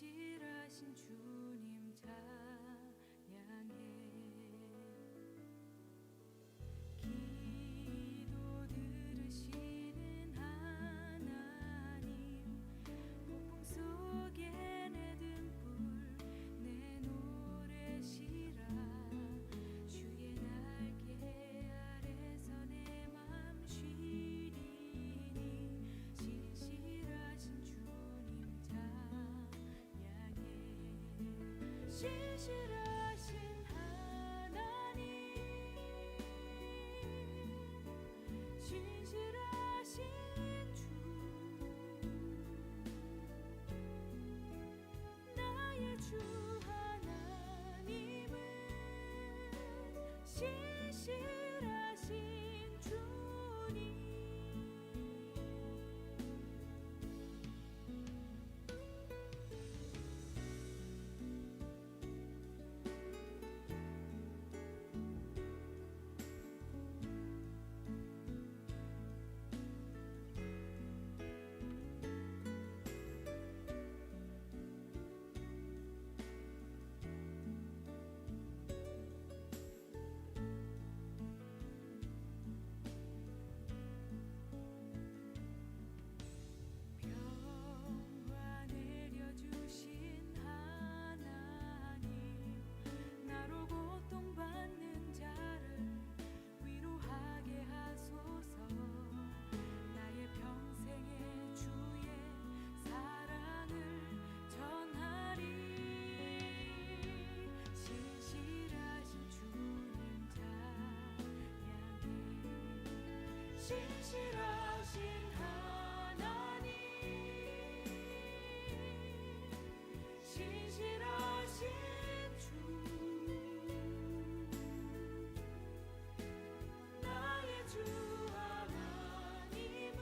신실하신 주님 찬양해. 기도 들으시는 하나님, 폭풍 속에 내 등불 내 노래시라. 주의 날개 아래서 내 맘 쉬리니 신실하신 주님 찬양해. 신실하신 하나님, 신실하신 주, 나의 주 하나님은 신실하신 주님. 평화 내려주신 하나님, 나로 고통받는 자를 위로하게 하소서. 나의 평생의 주의 사랑을 전하리. 신실하신 주님 찬양해. 신실하신 하나님, 신실하신 주, 나의 주 하나님은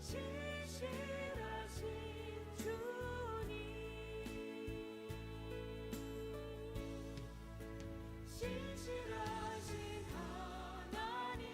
신실하신 주님. 신실하신 하나님,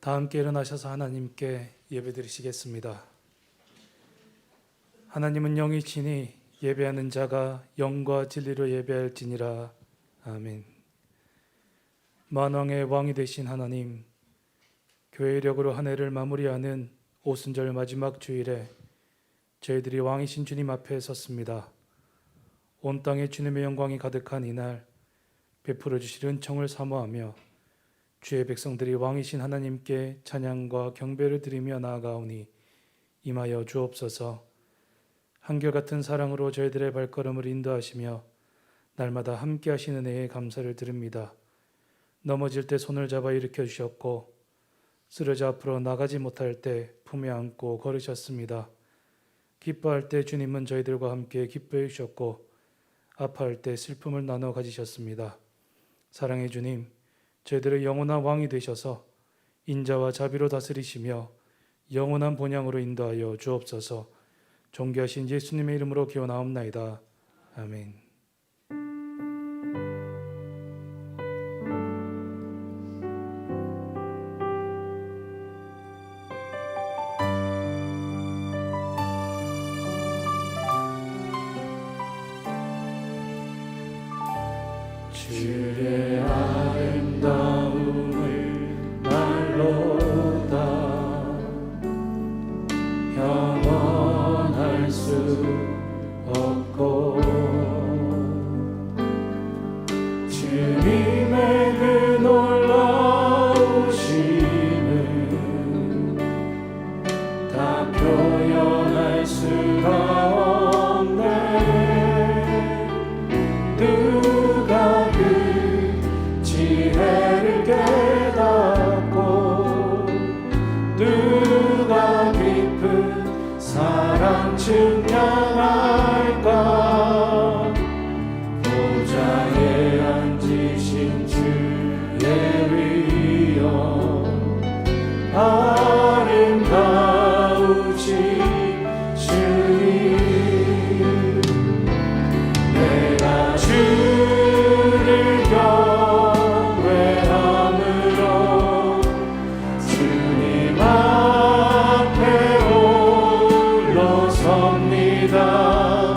다 함께 일어나셔서 하나님께 예배드리시겠습니다. 하나님은 영이시니 예배하는 자가 영과 진리로 예배할지니라. 아멘. 만왕의 왕이 되신 하나님, 교회의 력으로 한 해를 마무리하는 오순절 마지막 주일에 저희들이 왕이신 주님 앞에 섰습니다. 온 땅에 주님의 영광이 가득한 이날 베풀어 주실 은총을 사모하며 주의 백성들이 왕이신 하나님께 찬양과 경배를 드리며 나아가오니 임하여 주옵소서. 한결같은 사랑으로 저희들의 발걸음을 인도하시며 날마다 함께 하시는 은혜에 감사를 드립니다. 넘어질 때 손을 잡아 일으켜 주셨고 쓰러져 앞으로 나가지 못할 때 품에 안고 걸으셨습니다. 기뻐할 때 주님은 저희들과 함께 기뻐해 주셨고 아파할 때 슬픔을 나눠 가지셨습니다. 사랑의 주님, 저희들의 영원한 왕이 되셔서 인자와 자비로 다스리시며 영원한 본향으로 인도하여 주옵소서. 존귀하신 예수님의 이름으로 기원하옵나이다. 아멘. 주의 아름다움을 말로다 영원할 수 없고 주님의 그 놀라우심은 다 표현할 수가 없네. 누가 그 지혜를 깨닫고 누가 깊은 사랑 증명할까. 보좌에 앉으신 주의 위엄 아름다우신 주님, 내가 주를 경외함으로 주님 앞에 홀로 섭니다.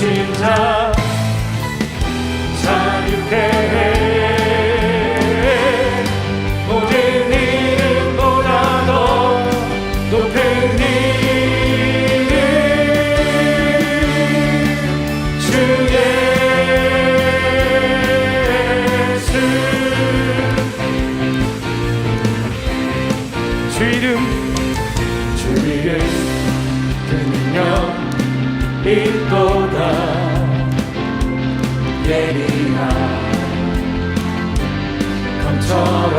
갇힌 자 자유케 해 모든 이름보다도 높은 이름 주 예수 주 이름 그 능력 있도다 예리한 검처럼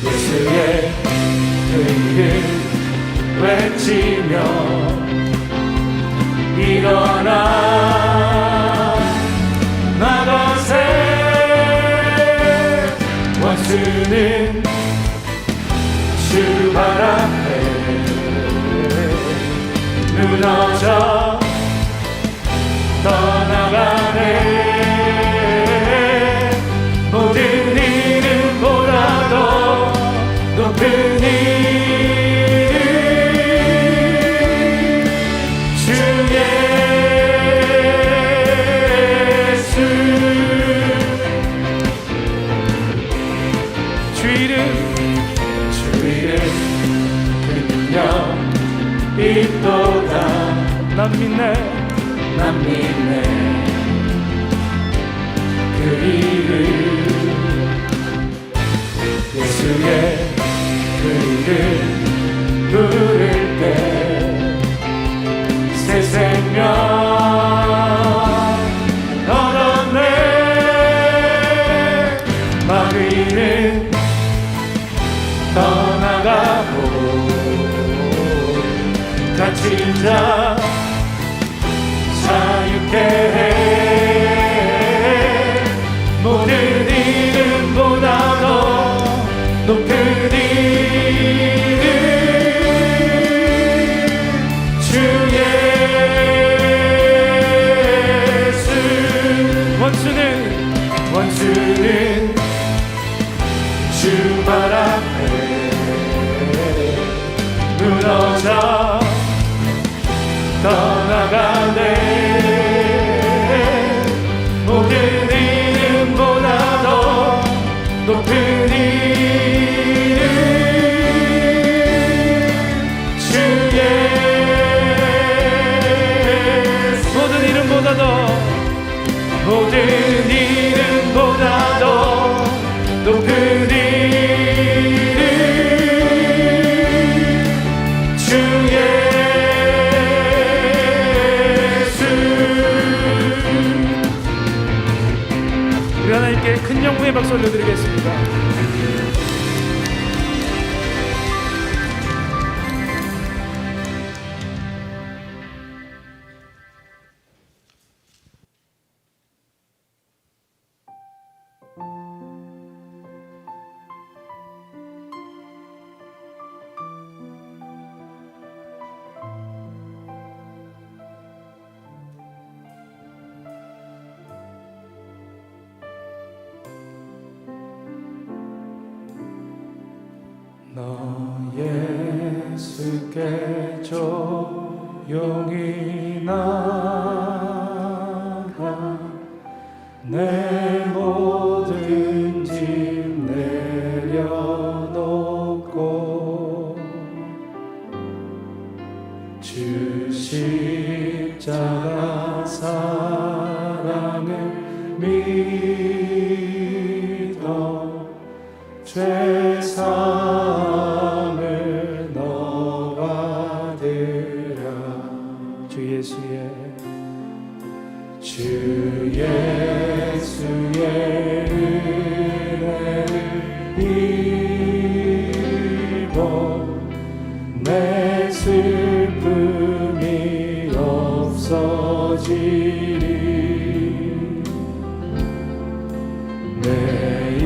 예수의 그 이름 외치며 일어나 나가세 원수는 주 발 앞에 무너져 떠나가네 모든 이름보다도 높은 이름 주 예수 주 이름 그 능력 있도다 난 믿네 그 이름 예수의 그 이름 부를 때 새 생명 얻었네 마귀는 떠나가고 갇힌 자 자유케 해 모든 이름보다도 높은 이름 주 예수 원수는 주 발 앞에 무너져 떠나가네 모든 이름보다도 높은 이름 주 예수 모든 이름보다도 높은 이름 주 예수 우리 하나님께 큰 영광의 박수 올려드리겠습니다. 나 예수께 조용히 나가 내 모든 짐 내려놓고 주 십자가 사랑을 믿어 죄사함을 너 받으라 주 예수의 은혜를 입어 내 슬픔이 없어지리 내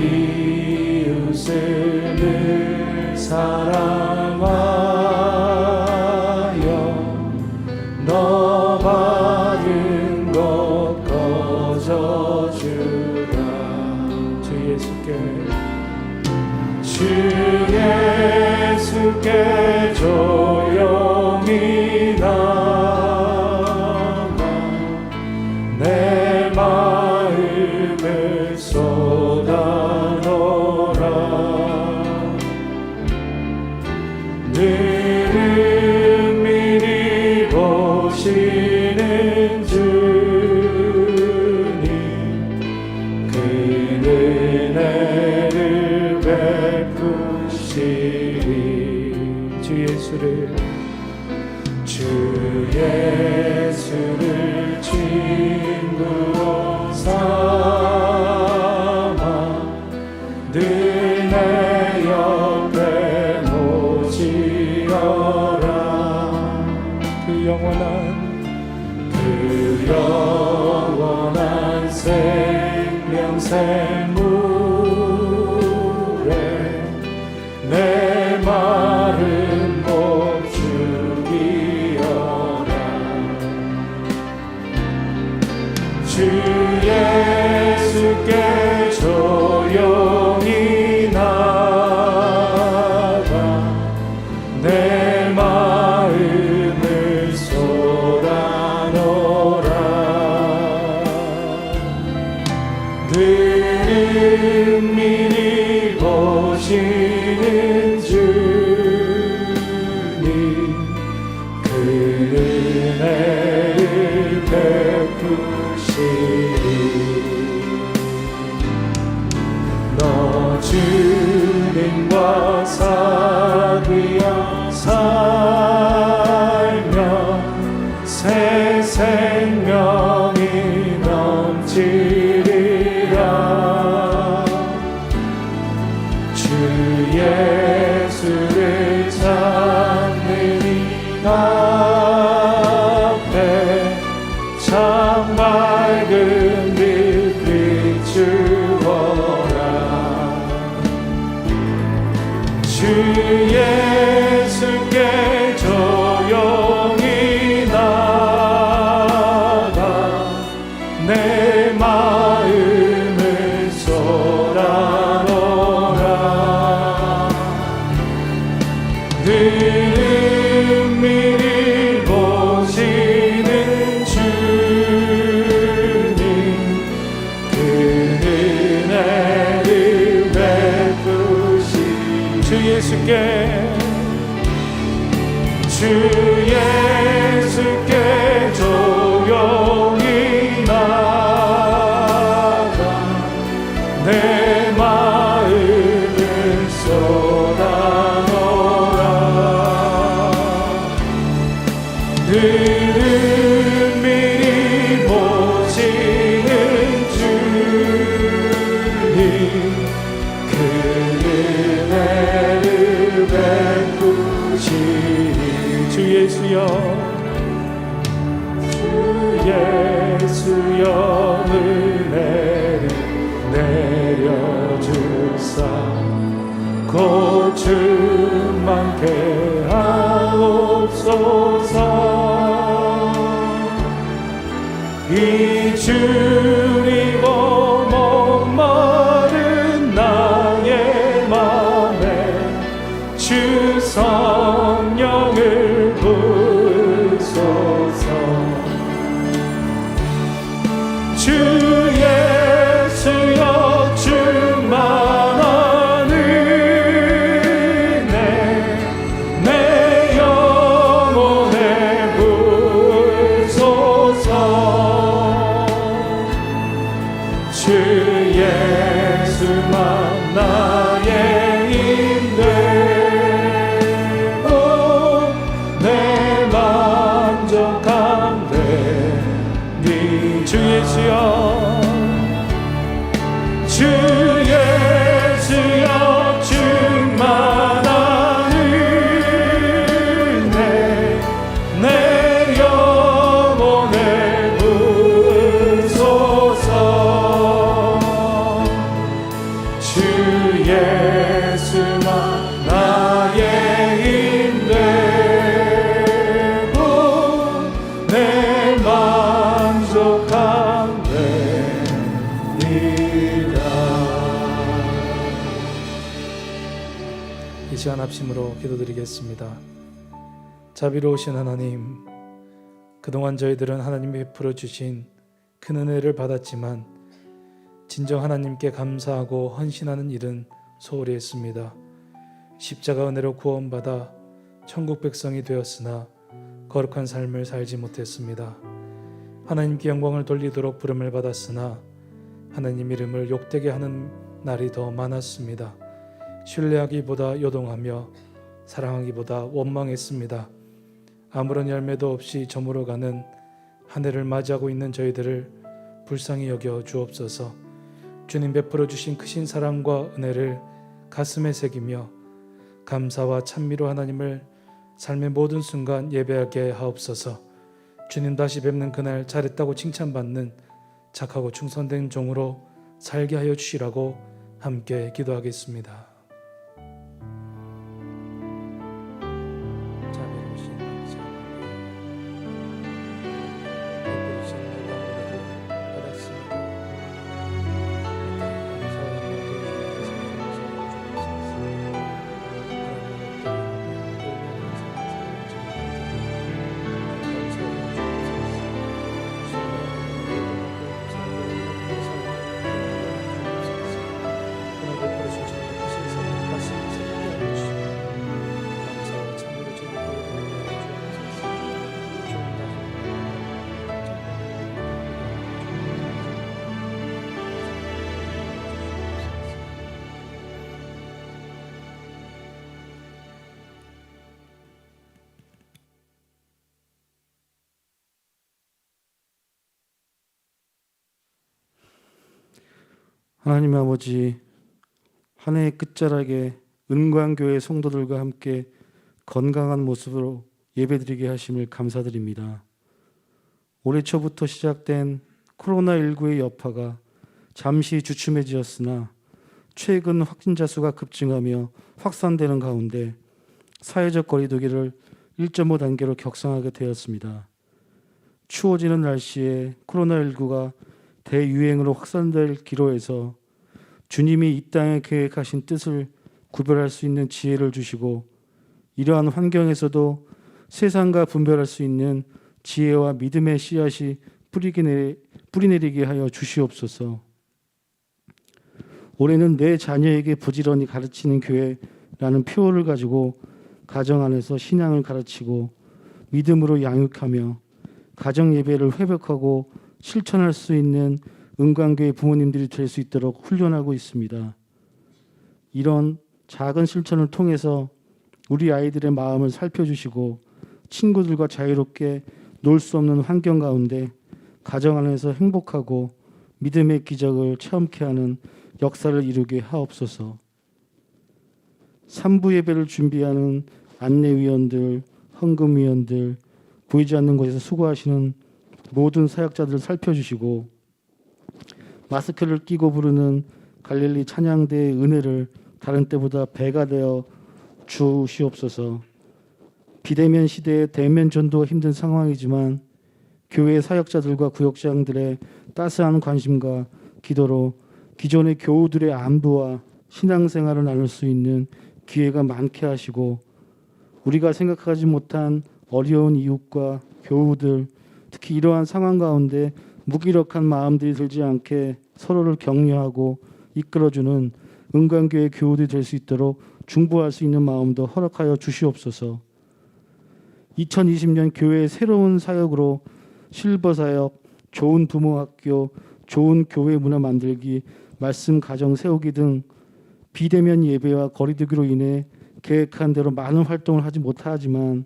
이웃을 늘 사랑하여 너 받은 것 거저주라 주 예수께 조용히 나가 오시는 주님 그 은혜를 베푸시리 주 예수를 친구로 삼아 늘 내 옆에 모시어라 그 영원한 생명샘물에 내 마른 목 죽이어라 주 예수께 조용히 나가 내 마음을 쏟아놓으라 늘 은밀히 보시는 주님 그 은혜를 베푸시리 너 주님과 사귀어 살며 새 생명이 넘치리라 주 예수를 찾는 이 앞에 참 맑은 빛 비추어라 주 예수께 조용히 나가 내 마음을 쏟아놓으라 늘 은밀히 보시는 주님 그 은혜를 베푸시 주 예수께 조용히 나가 내 마음을 쏟아놓으라 늘 은밀히 보시는 주님 그 은혜를 베푸시리 주 예수여 은혜를 내려주사 고충 많게 하옵소서 이 주리고 목마른 나의 맘에 주 성령을 부으소서 주 예수여 충만한 은혜 내 영혼에 부으소서 주 예수만 나의 힘되고 내 만족함 되니 주 예수여 충만한 은혜 내 영혼에 부으소서 주 예수만 나의 힘되고 내 만족함 되리라. 이 시간 합심으로 기도드리겠습니다. 자비로우신 하나님, 그동안 저희들은 하나님이 베풀어 주신 큰 은혜를 받았지만 진정 하나님께 감사하고 헌신하는 일은 소홀히 했습니다. 십자가 은혜로 구원받아 천국 백성이 되었으나 거룩한 삶을 살지 못했습니다. 하나님께 영광을 돌리도록 부름을 받았으나 하나님 이름을 욕되게 하는 날이 더 많았습니다. 신뢰하기보다 요동하며 사랑하기보다 원망했습니다. 아무런 열매도 없이 저물어가는 한 해를 맞이하고 있는 저희들을 불쌍히 여겨 주옵소서. 주님 베풀어 주신 크신 사랑과 은혜를 가슴에 새기며 감사와 찬미로 하나님을 삶의 모든 순간 예배하게 하옵소서. 주님 다시 뵙는 그날 잘했다고 칭찬받는 착하고 충성된 종으로 살게 하여 주시라고 함께 기도하겠습니다. 자비로우신 아버지 베푸신 은혜를 받았습니다. 하나님 아버지, 한 해의 끝자락에 은광교회 성도들과 함께 건강한 모습으로 예배드리게 하심을 감사드립니다. 올해 초부터 시작된 코로나19의 여파가 잠시 주춤해지었으나 최근 확진자 수가 급증하며 확산되는 가운데 사회적 거리두기를 1.5 단계로 격상하게 되었습니다. 추워지는 날씨에 코로나19가 대유행으로 확산될 기로에서 주님이 이 땅에 계획하신 뜻을 구별할 수 있는 지혜를 주시고 이러한 환경에서도 세상과 분별할 수 있는 지혜와 믿음의 씨앗이 뿌리내리게 하여 주시옵소서. 올해는 내 자녀에게 부지런히 가르치는 교회라는 표어를 가지고 가정 안에서 신앙을 가르치고 믿음으로 양육하며 가정 예배를 회복하고 실천할 수 있는 은광교회 부모님들이 될 수 있도록 훈련하고 있습니다. 이런 작은 실천을 통해서 우리 아이들의 마음을 살펴주시고 친구들과 자유롭게 놀 수 없는 환경 가운데 가정 안에서 행복하고 믿음의 기적을 체험케 하는 역사를 이루게 하옵소서. 3부 예배를 준비하는 안내위원들, 헌금위원들, 보이지 않는 곳에서 수고하시는 모든 사역자들을 살펴주시고 마스크를 끼고 부르는 갈릴리 찬양대의 은혜를 다른 때보다 배가 되어 주시옵소서. 비대면 시대에 대면 전도가 힘든 상황이지만 교회 사역자들과 구역장들의 따스한 관심과 기도로 기존의 교우들의 안부와 신앙생활을 나눌 수 있는 기회가 많게 하시고 우리가 생각하지 못한 어려운 이웃과 교우들, 특히 이러한 상황 가운데 무기력한 마음들이 들지 않게 서로를 격려하고 이끌어주는 은광교회 교우들이 될 수 있도록 중보할 수 있는 마음도 허락하여 주시옵소서. 2020년 교회의 새로운 사역으로 실버 사역, 좋은 부모 학교, 좋은 교회 문화 만들기, 말씀 가정 세우기 등 비대면 예배와 거리두기로 인해 계획한 대로 많은 활동을 하지 못하지만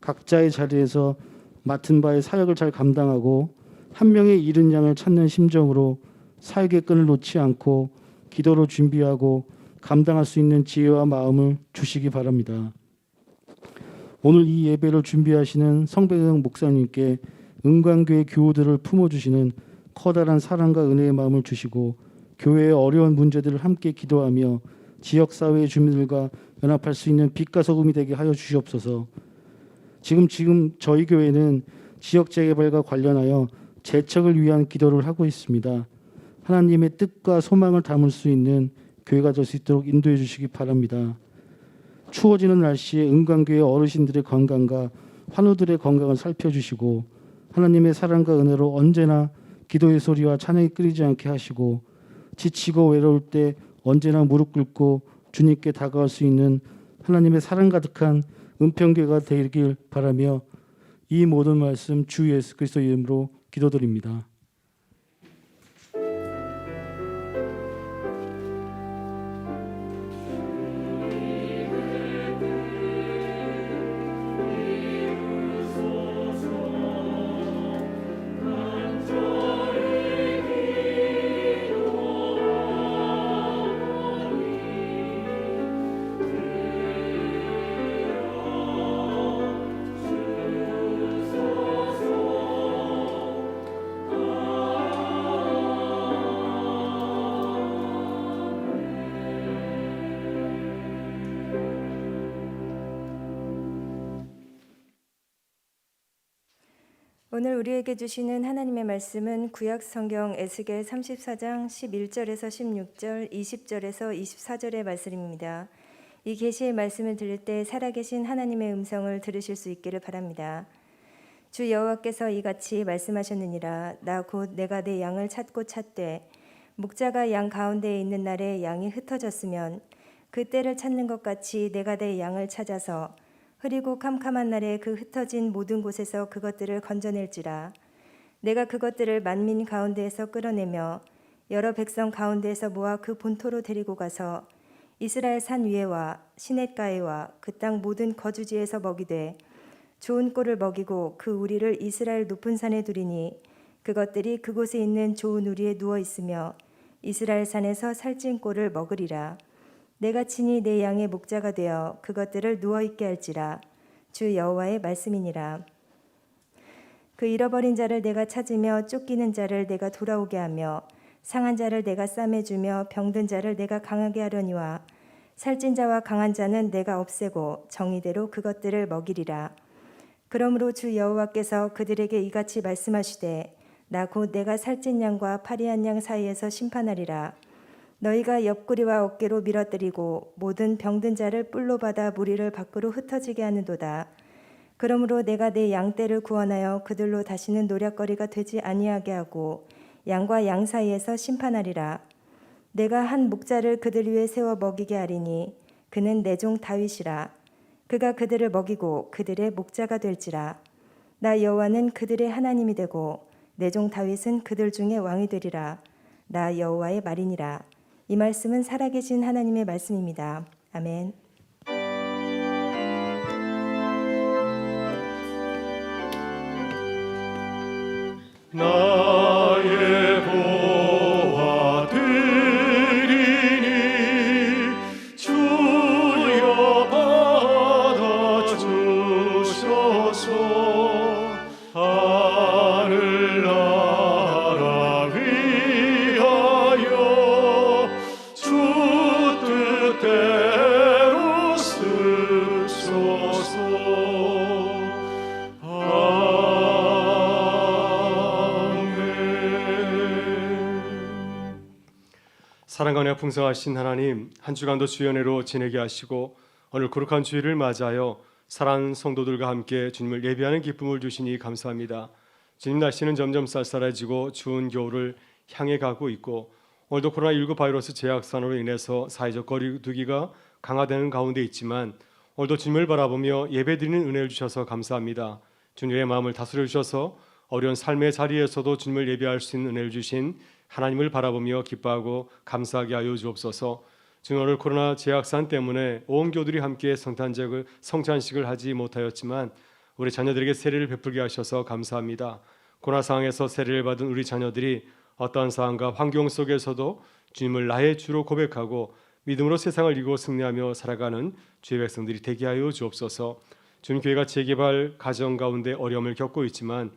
각자의 자리에서 맡은 바의 사역을 잘 감당하고 한 명의 잃은 양을 찾는 심정으로 사역의 끈을 놓지 않고 기도로 준비하고 감당할 수 있는 지혜와 마음을 주시기 바랍니다. 오늘 이 예배를 준비하시는 성백영 목사님께 은광교회 교우들을 품어주시는 커다란 사랑과 은혜의 마음을 주시고 교회의 어려운 문제들을 함께 기도하며 지역사회의 주민들과 연합할 수 있는 빛과 소금이 되게 하여 주시옵소서. 지금 저희 교회는 지역 재개발과 관련하여 재척을 위한 기도를 하고 있습니다. 하나님의 뜻과 소망을 담을 수 있는 교회가 될 수 있도록 인도해 주시기 바랍니다. 추워지는 날씨에 은광교회 어르신들의 건강과 환우들의 건강을 살펴주시고 하나님의 사랑과 은혜로 언제나 기도의 소리와 찬양이 끊이지 않게 하시고 지치고 외로울 때 언제나 무릎 꿇고 주님께 다가갈 수 있는 하나님의 사랑 가득한 은평교회가 되길 바라며 이 모든 말씀 주 예수 그리스도 이름으로 기도드립니다. 오늘 우리에게 주시는 하나님의 말씀은 구약 성경 에스겔 34장 11절에서 16절, 20절에서 24절의 말씀입니다. 이 계시의 말씀을 들을 때 살아계신 하나님의 음성을 들으실 수 있기를 바랍니다. 주 여호와께서 이같이 말씀하셨느니라. 나 곧 내가 내 양을 찾고 찾되 목자가 양 가운데에 있는 날에 양이 흩어졌으면 그 때를 찾는 것 같이 내가 내 양을 찾아서 흐리고 캄캄한 날에 그 흩어진 모든 곳에서 그것들을 건져낼지라. 내가 그것들을 만민 가운데에서 끌어내며 여러 백성 가운데에서 모아 그 본토로 데리고 가서 이스라엘 산 위에와 시냇가에와 그 땅 모든 거주지에서 먹이되 좋은 꼴을 먹이고 그 우리를 이스라엘 높은 산에 두리니 그것들이 그곳에 있는 좋은 우리에 누워 있으며 이스라엘 산에서 살찐 꼴을 먹으리라. 내가 친히 내 양의 목자가 되어 그것들을 누워 있게 할지라. 주 여호와의 말씀이니라. 그 잃어버린 자를 내가 찾으며 쫓기는 자를 내가 돌아오게 하며 상한 자를 내가 싸매주며 병든 자를 내가 강하게 하려니와 살찐 자와 강한 자는 내가 없애고 정의대로 그것들을 먹이리라. 그러므로 주 여호와께서 그들에게 이같이 말씀하시되 나 곧 내가 살찐 양과 파리한 양 사이에서 심판하리라. 너희가 옆구리와 어깨로 밀어뜨리고 모든 병든 자를 뿔로 받아 무리를 밖으로 흩어지게 하는도다. 그러므로 내가 내 양떼를 구원하여 그들로 다시는 노략거리가 되지 아니하게 하고 양과 양 사이에서 심판하리라. 내가 한 목자를 그들 위에 세워 먹이게 하리니 그는 내 종 다윗이라. 그가 그들을 먹이고 그들의 목자가 될지라. 나 여호와는 그들의 하나님이 되고 내 종 다윗은 그들 중에 왕이 되리라. 나 여호와의 말이니라. 이 말씀은 살아계신 하나님의 말씀입니다. 아멘. 나의 보화 드리니 주여 받아주셔서 하늘 나라 위하여 주 뜻대로 쓰소서. 사랑하며 풍성하신 하나님, 한 주간도 주의 은혜로 지내게 하시고 오늘 거룩한 주일을 맞이하여 사랑하는 성도들과 함께 주님을 예배하는 기쁨을 주시니 감사합니다. 주님, 날씨는 점점 쌀쌀해지고 추운 겨울을 향해 가고 있고 오늘도 코로나19 바이러스 재확산으로 인해서 사회적 거리두기가 강화되는 가운데 있지만 오늘도 주님을 바라보며 예배드리는 은혜를 주셔서 감사합니다. 주님의 마음을 다스려 주셔서 어려운 삶의 자리에서도 주님을 예배할 수 있는 은혜를 주신 하나님을 바라보며 기뻐하고 감사하게 하여 주옵소서. 지금 오늘 코로나 재확산 때문에 온 교들이 함께 성찬식을 하지 못하였지만 우리 자녀들에게 세례를 베풀게 하셔서 감사합니다. 코로나 상황에서 세례를 받은 우리 자녀들이 어떠한 상황과 환경 속에서도 주님을 나의 주로 고백하고 믿음으로 세상을 이기고 승리하며 살아가는 주의 백성들이 되게 하여 주옵소서. 주님, 교회가 재개발 과정 가운데 어려움을 겪고 있지만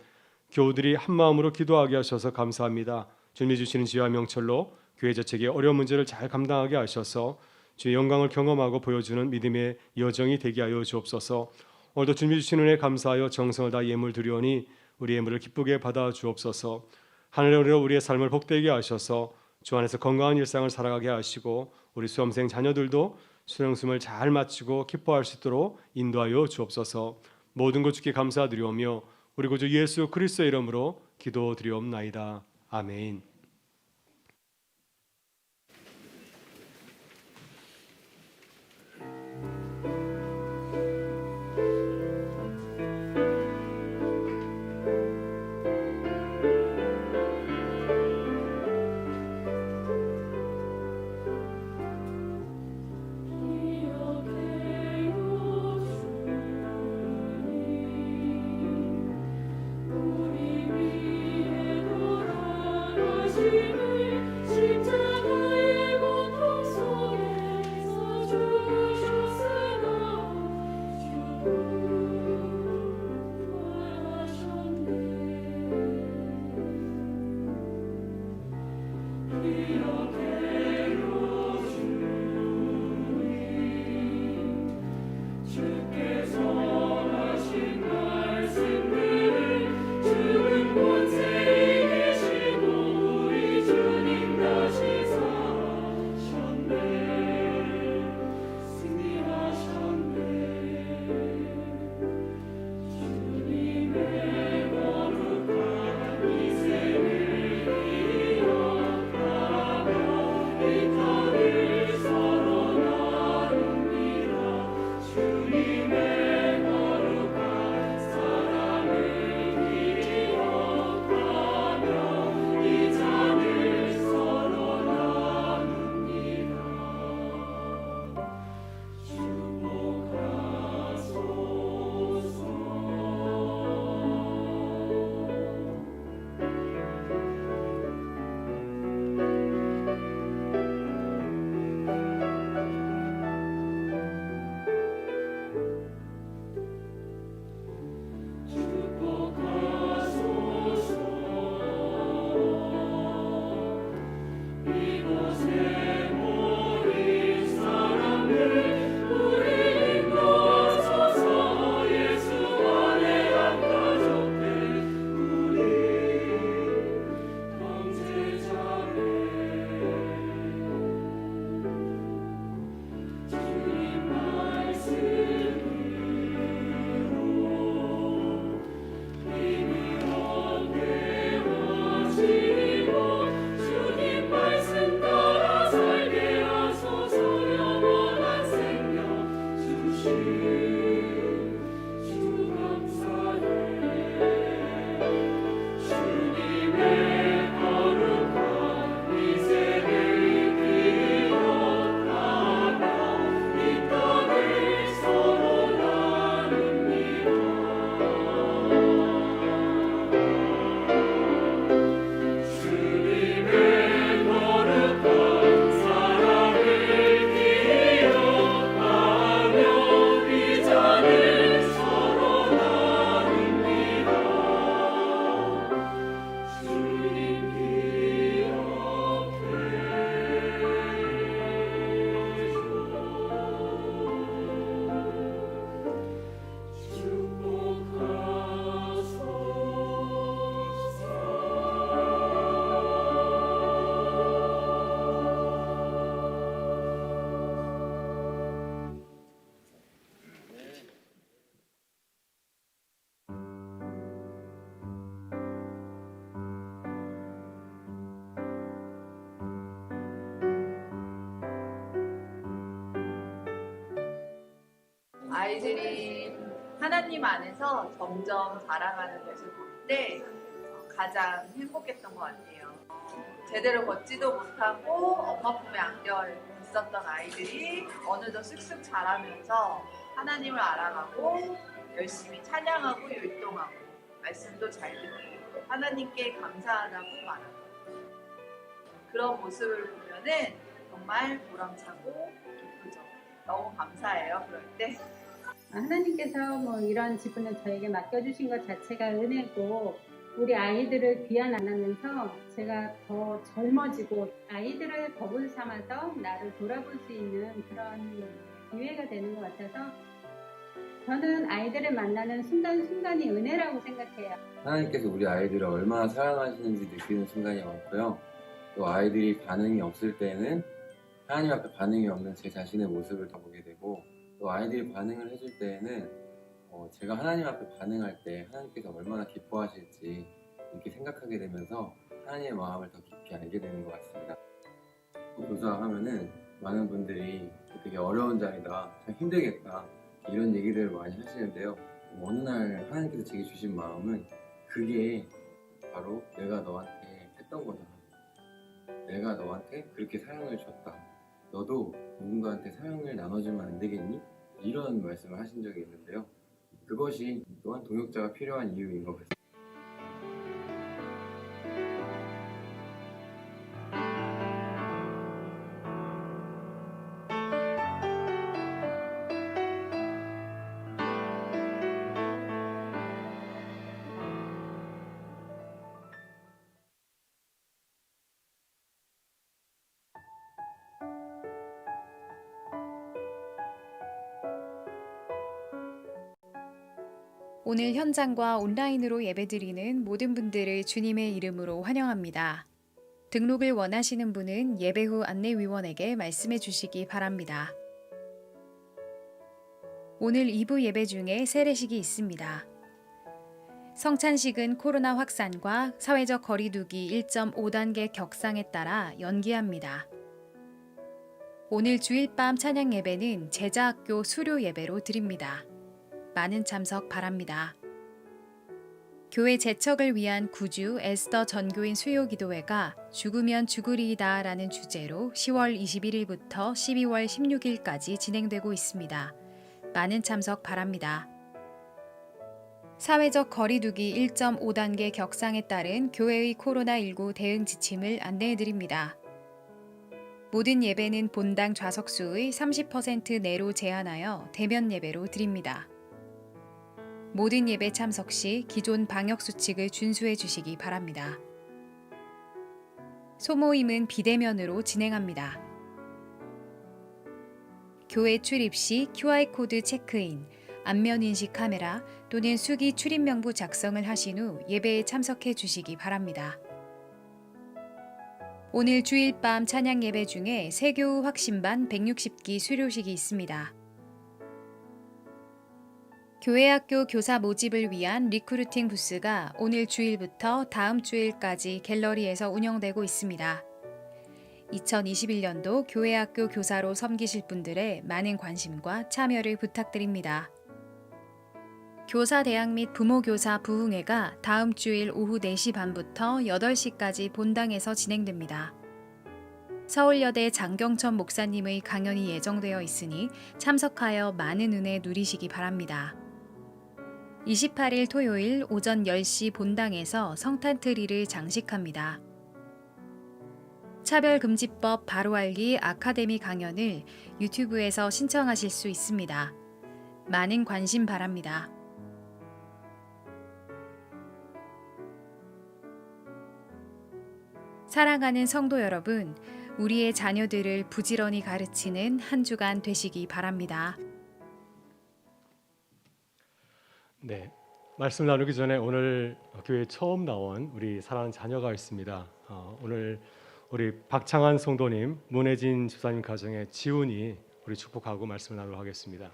교우들이 한마음으로 기도하게 하셔서 감사합니다. 주님이 주시는 지혜와 명철로 교회 자체의 어려운 문제를 잘 감당하게 하셔서 주의 영광을 경험하고 보여주는 믿음의 여정이 되게 하여 주옵소서. 오늘도 주님이 주시는 은혜 감사하여 정성을 다 예물 드리오니 우리 예물을 기쁘게 받아 주옵소서. 하늘의 은혜로 우리의 삶을 복되게 하셔서 주 안에서 건강한 일상을 살아가게 하시고 우리 수험생 자녀들도 수능수험을 잘 마치고 기뻐할 수 있도록 인도하여 주옵소서. 모든 것 주께 감사드리오며 우리 구주 예수 그리스도의 이름으로 기도드리옵나이다. 아멘. 아이들이 하나님 안에서 점점 자라가는 것을 볼 때 가장 행복했던 것 같아요. 제대로 걷지도 못하고 엄마 품에 안겨 있었던 아이들이 어느덧 쑥쑥 자라면서 하나님을 알아가고 열심히 찬양하고 율동하고 말씀도 잘 듣고 하나님께 감사하다고 말하고 그런 모습을 보면은 정말 보람차고 기쁘죠. 너무 감사해요. 그럴 때. 하나님께서 이런 지분을 저에게 맡겨주신 것 자체가 은혜고 우리 아이들을 귀한 안하면서 제가 더 젊어지고 아이들을 거울 삼아서 나를 돌아볼 수 있는 그런 기회가 되는 것 같아서 저는 아이들을 만나는 순간순간이 은혜라고 생각해요. 하나님께서 우리 아이들을 얼마나 사랑하시는지 느끼는 순간이 많고요. 또 아이들이 반응이 없을 때는 하나님 앞에 반응이 없는 제 자신의 모습을 더 보게 되고 또 아이들이 반응을 해줄 때에는 제가 하나님 앞에 반응할 때 하나님께서 얼마나 기뻐하실지 이렇게 생각하게 되면서 하나님의 마음을 더 깊이 알게 되는 것 같습니다. 교사하면은 많은 분들이 되게 어려운 자리다, 참 힘들겠다 이런 얘기들을 많이 하시는데요. 어느 날 하나님께서 제게 주신 마음은 그게 바로 내가 너한테 했던 거다. 내가 너한테 그렇게 사랑을 줬다. 너도 누군가한테 사랑을 나눠주면 안 되겠니? 이런 말씀을 하신 적이 있는데요. 그것이 또한 동역자가 필요한 이유인 것 같습니다. 오늘 현장과 온라인으로 예배드리는 모든 분들을 주님의 이름으로 환영합니다. 등록을 원하시는 분은 예배 후 안내위원에게 말씀해 주시기 바랍니다. 오늘 2부 예배 중에 세례식이 있습니다. 성찬식은 코로나 확산과 사회적 거리두기 1.5단계 격상에 따라 연기합니다. 오늘 주일 밤 찬양 예배는 제자학교 수료 예배로 드립니다. 많은 참석 바랍니다. 교회 재척을 위한 구주 에스더 전교인 수요기도회가 죽으면 죽으리이다 라는 주제로 10월 21일부터 12월 16일까지 진행되고 있습니다. 많은 참석 바랍니다. 사회적 거리두기 1.5단계 격상에 따른 교회의 코로나19 대응 지침을 안내해드립니다. 모든 예배는 본당 좌석수의 30% 내로 제한하여 대면 예배로 드립니다. 모든 예배 참석 시 기존 방역수칙을 준수해 주시기 바랍니다. 소모임은 비대면으로 진행합니다. 교회 출입 시 QR코드 체크인, 안면인식 카메라 또는 수기 출입명부 작성을 하신 후 예배에 참석해 주시기 바랍니다. 오늘 주일 밤 찬양 예배 중에 세교우 확신반 160기 수료식이 있습니다. 교회학교 교사 모집을 위한 리크루팅 부스가 오늘 주일부터 다음 주일까지 갤러리에서 운영되고 있습니다. 2021년도 교회학교 교사로 섬기실 분들의 많은 관심과 참여를 부탁드립니다. 교사대학 및 부모교사 부흥회가 다음 주일 오후 4시 반부터 8시까지 본당에서 진행됩니다. 서울여대 장경천 목사님의 강연이 예정되어 있으니 참석하여 많은 은혜 누리시기 바랍니다. 28일 토요일 오전 10시 본당에서 성탄트리를 장식합니다. 차별금지법 바로알기 아카데미 강연을 유튜브에서 신청하실 수 있습니다. 많은 관심 바랍니다. 사랑하는 성도 여러분, 우리의 자녀들을 부지런히 가르치는 한 주간 되시기 바랍니다. 네, 말씀 나누기 전에 오늘 교회에 처음 나온 우리 사랑하는 자녀가 있습니다. 오늘 우리 박창한 성도님, 문혜진 집사님 가정의 지훈이 우리 축복하고 말씀을 나누도록 하겠습니다.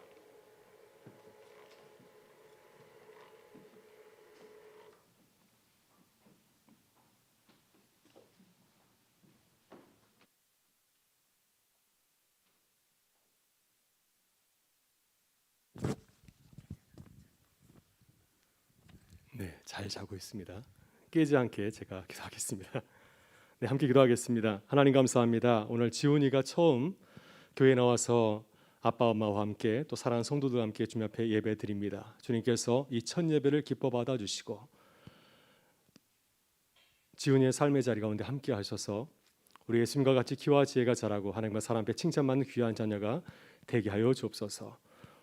네, 잘 자고 있습니다. 깨지 않게 제가 기도하겠습니다. 네, 함께 기도하겠습니다. 하나님 감사합니다. 오늘 지훈이가 처음 교회 나와서 아빠 엄마와 함께 또 사랑하는 성도들과 함께 주님 앞에 예배 드립니다. 주님께서 이 첫 예배를 기뻐 받아 주시고 지훈이의 삶의 자리 가운데 함께 하셔서 우리 예수님과 같이 기와 지혜가 자라고 하나님과 사람 앞에 칭찬받는 귀한 자녀가 되게 하여 주옵소서.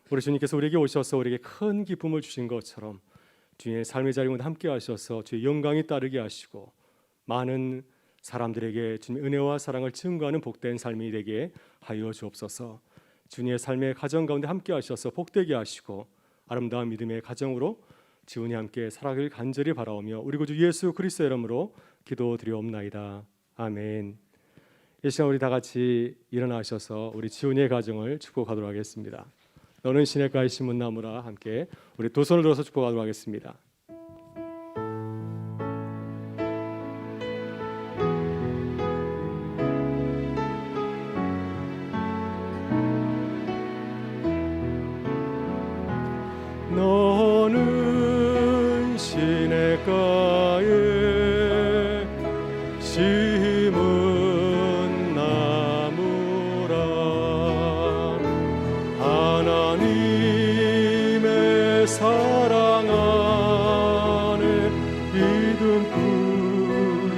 우리 주님께서 우리에게 오셔서 우리에게 큰 기쁨을 주신 것처럼 주님의 삶의 자리 가운데 함께 하셔서 주의 영광이 따르게 하시고 많은 사람들에게 주님의 은혜와 사랑을 증거하는 복된 삶이 되게 하여 주옵소서. 주님의 삶의 가정 가운데 함께 하셔서 복되게 하시고 아름다운 믿음의 가정으로 지훈이 함께 살아가길 간절히 바라오며 우리 구주 예수 그리스도의 이름으로 기도드리옵나이다. 아멘. 이 시간 우리 다 같이 일어나셔서 우리 지훈이의 가정을 축복하도록 하겠습니다. 너는 시냇가에 심은 나무라 함께 우리 두 손을 들어서 축복하도록 하겠습니다. 너는 시냇가에 심은 나무라 하나님의 사랑 안에 믿음 뿌리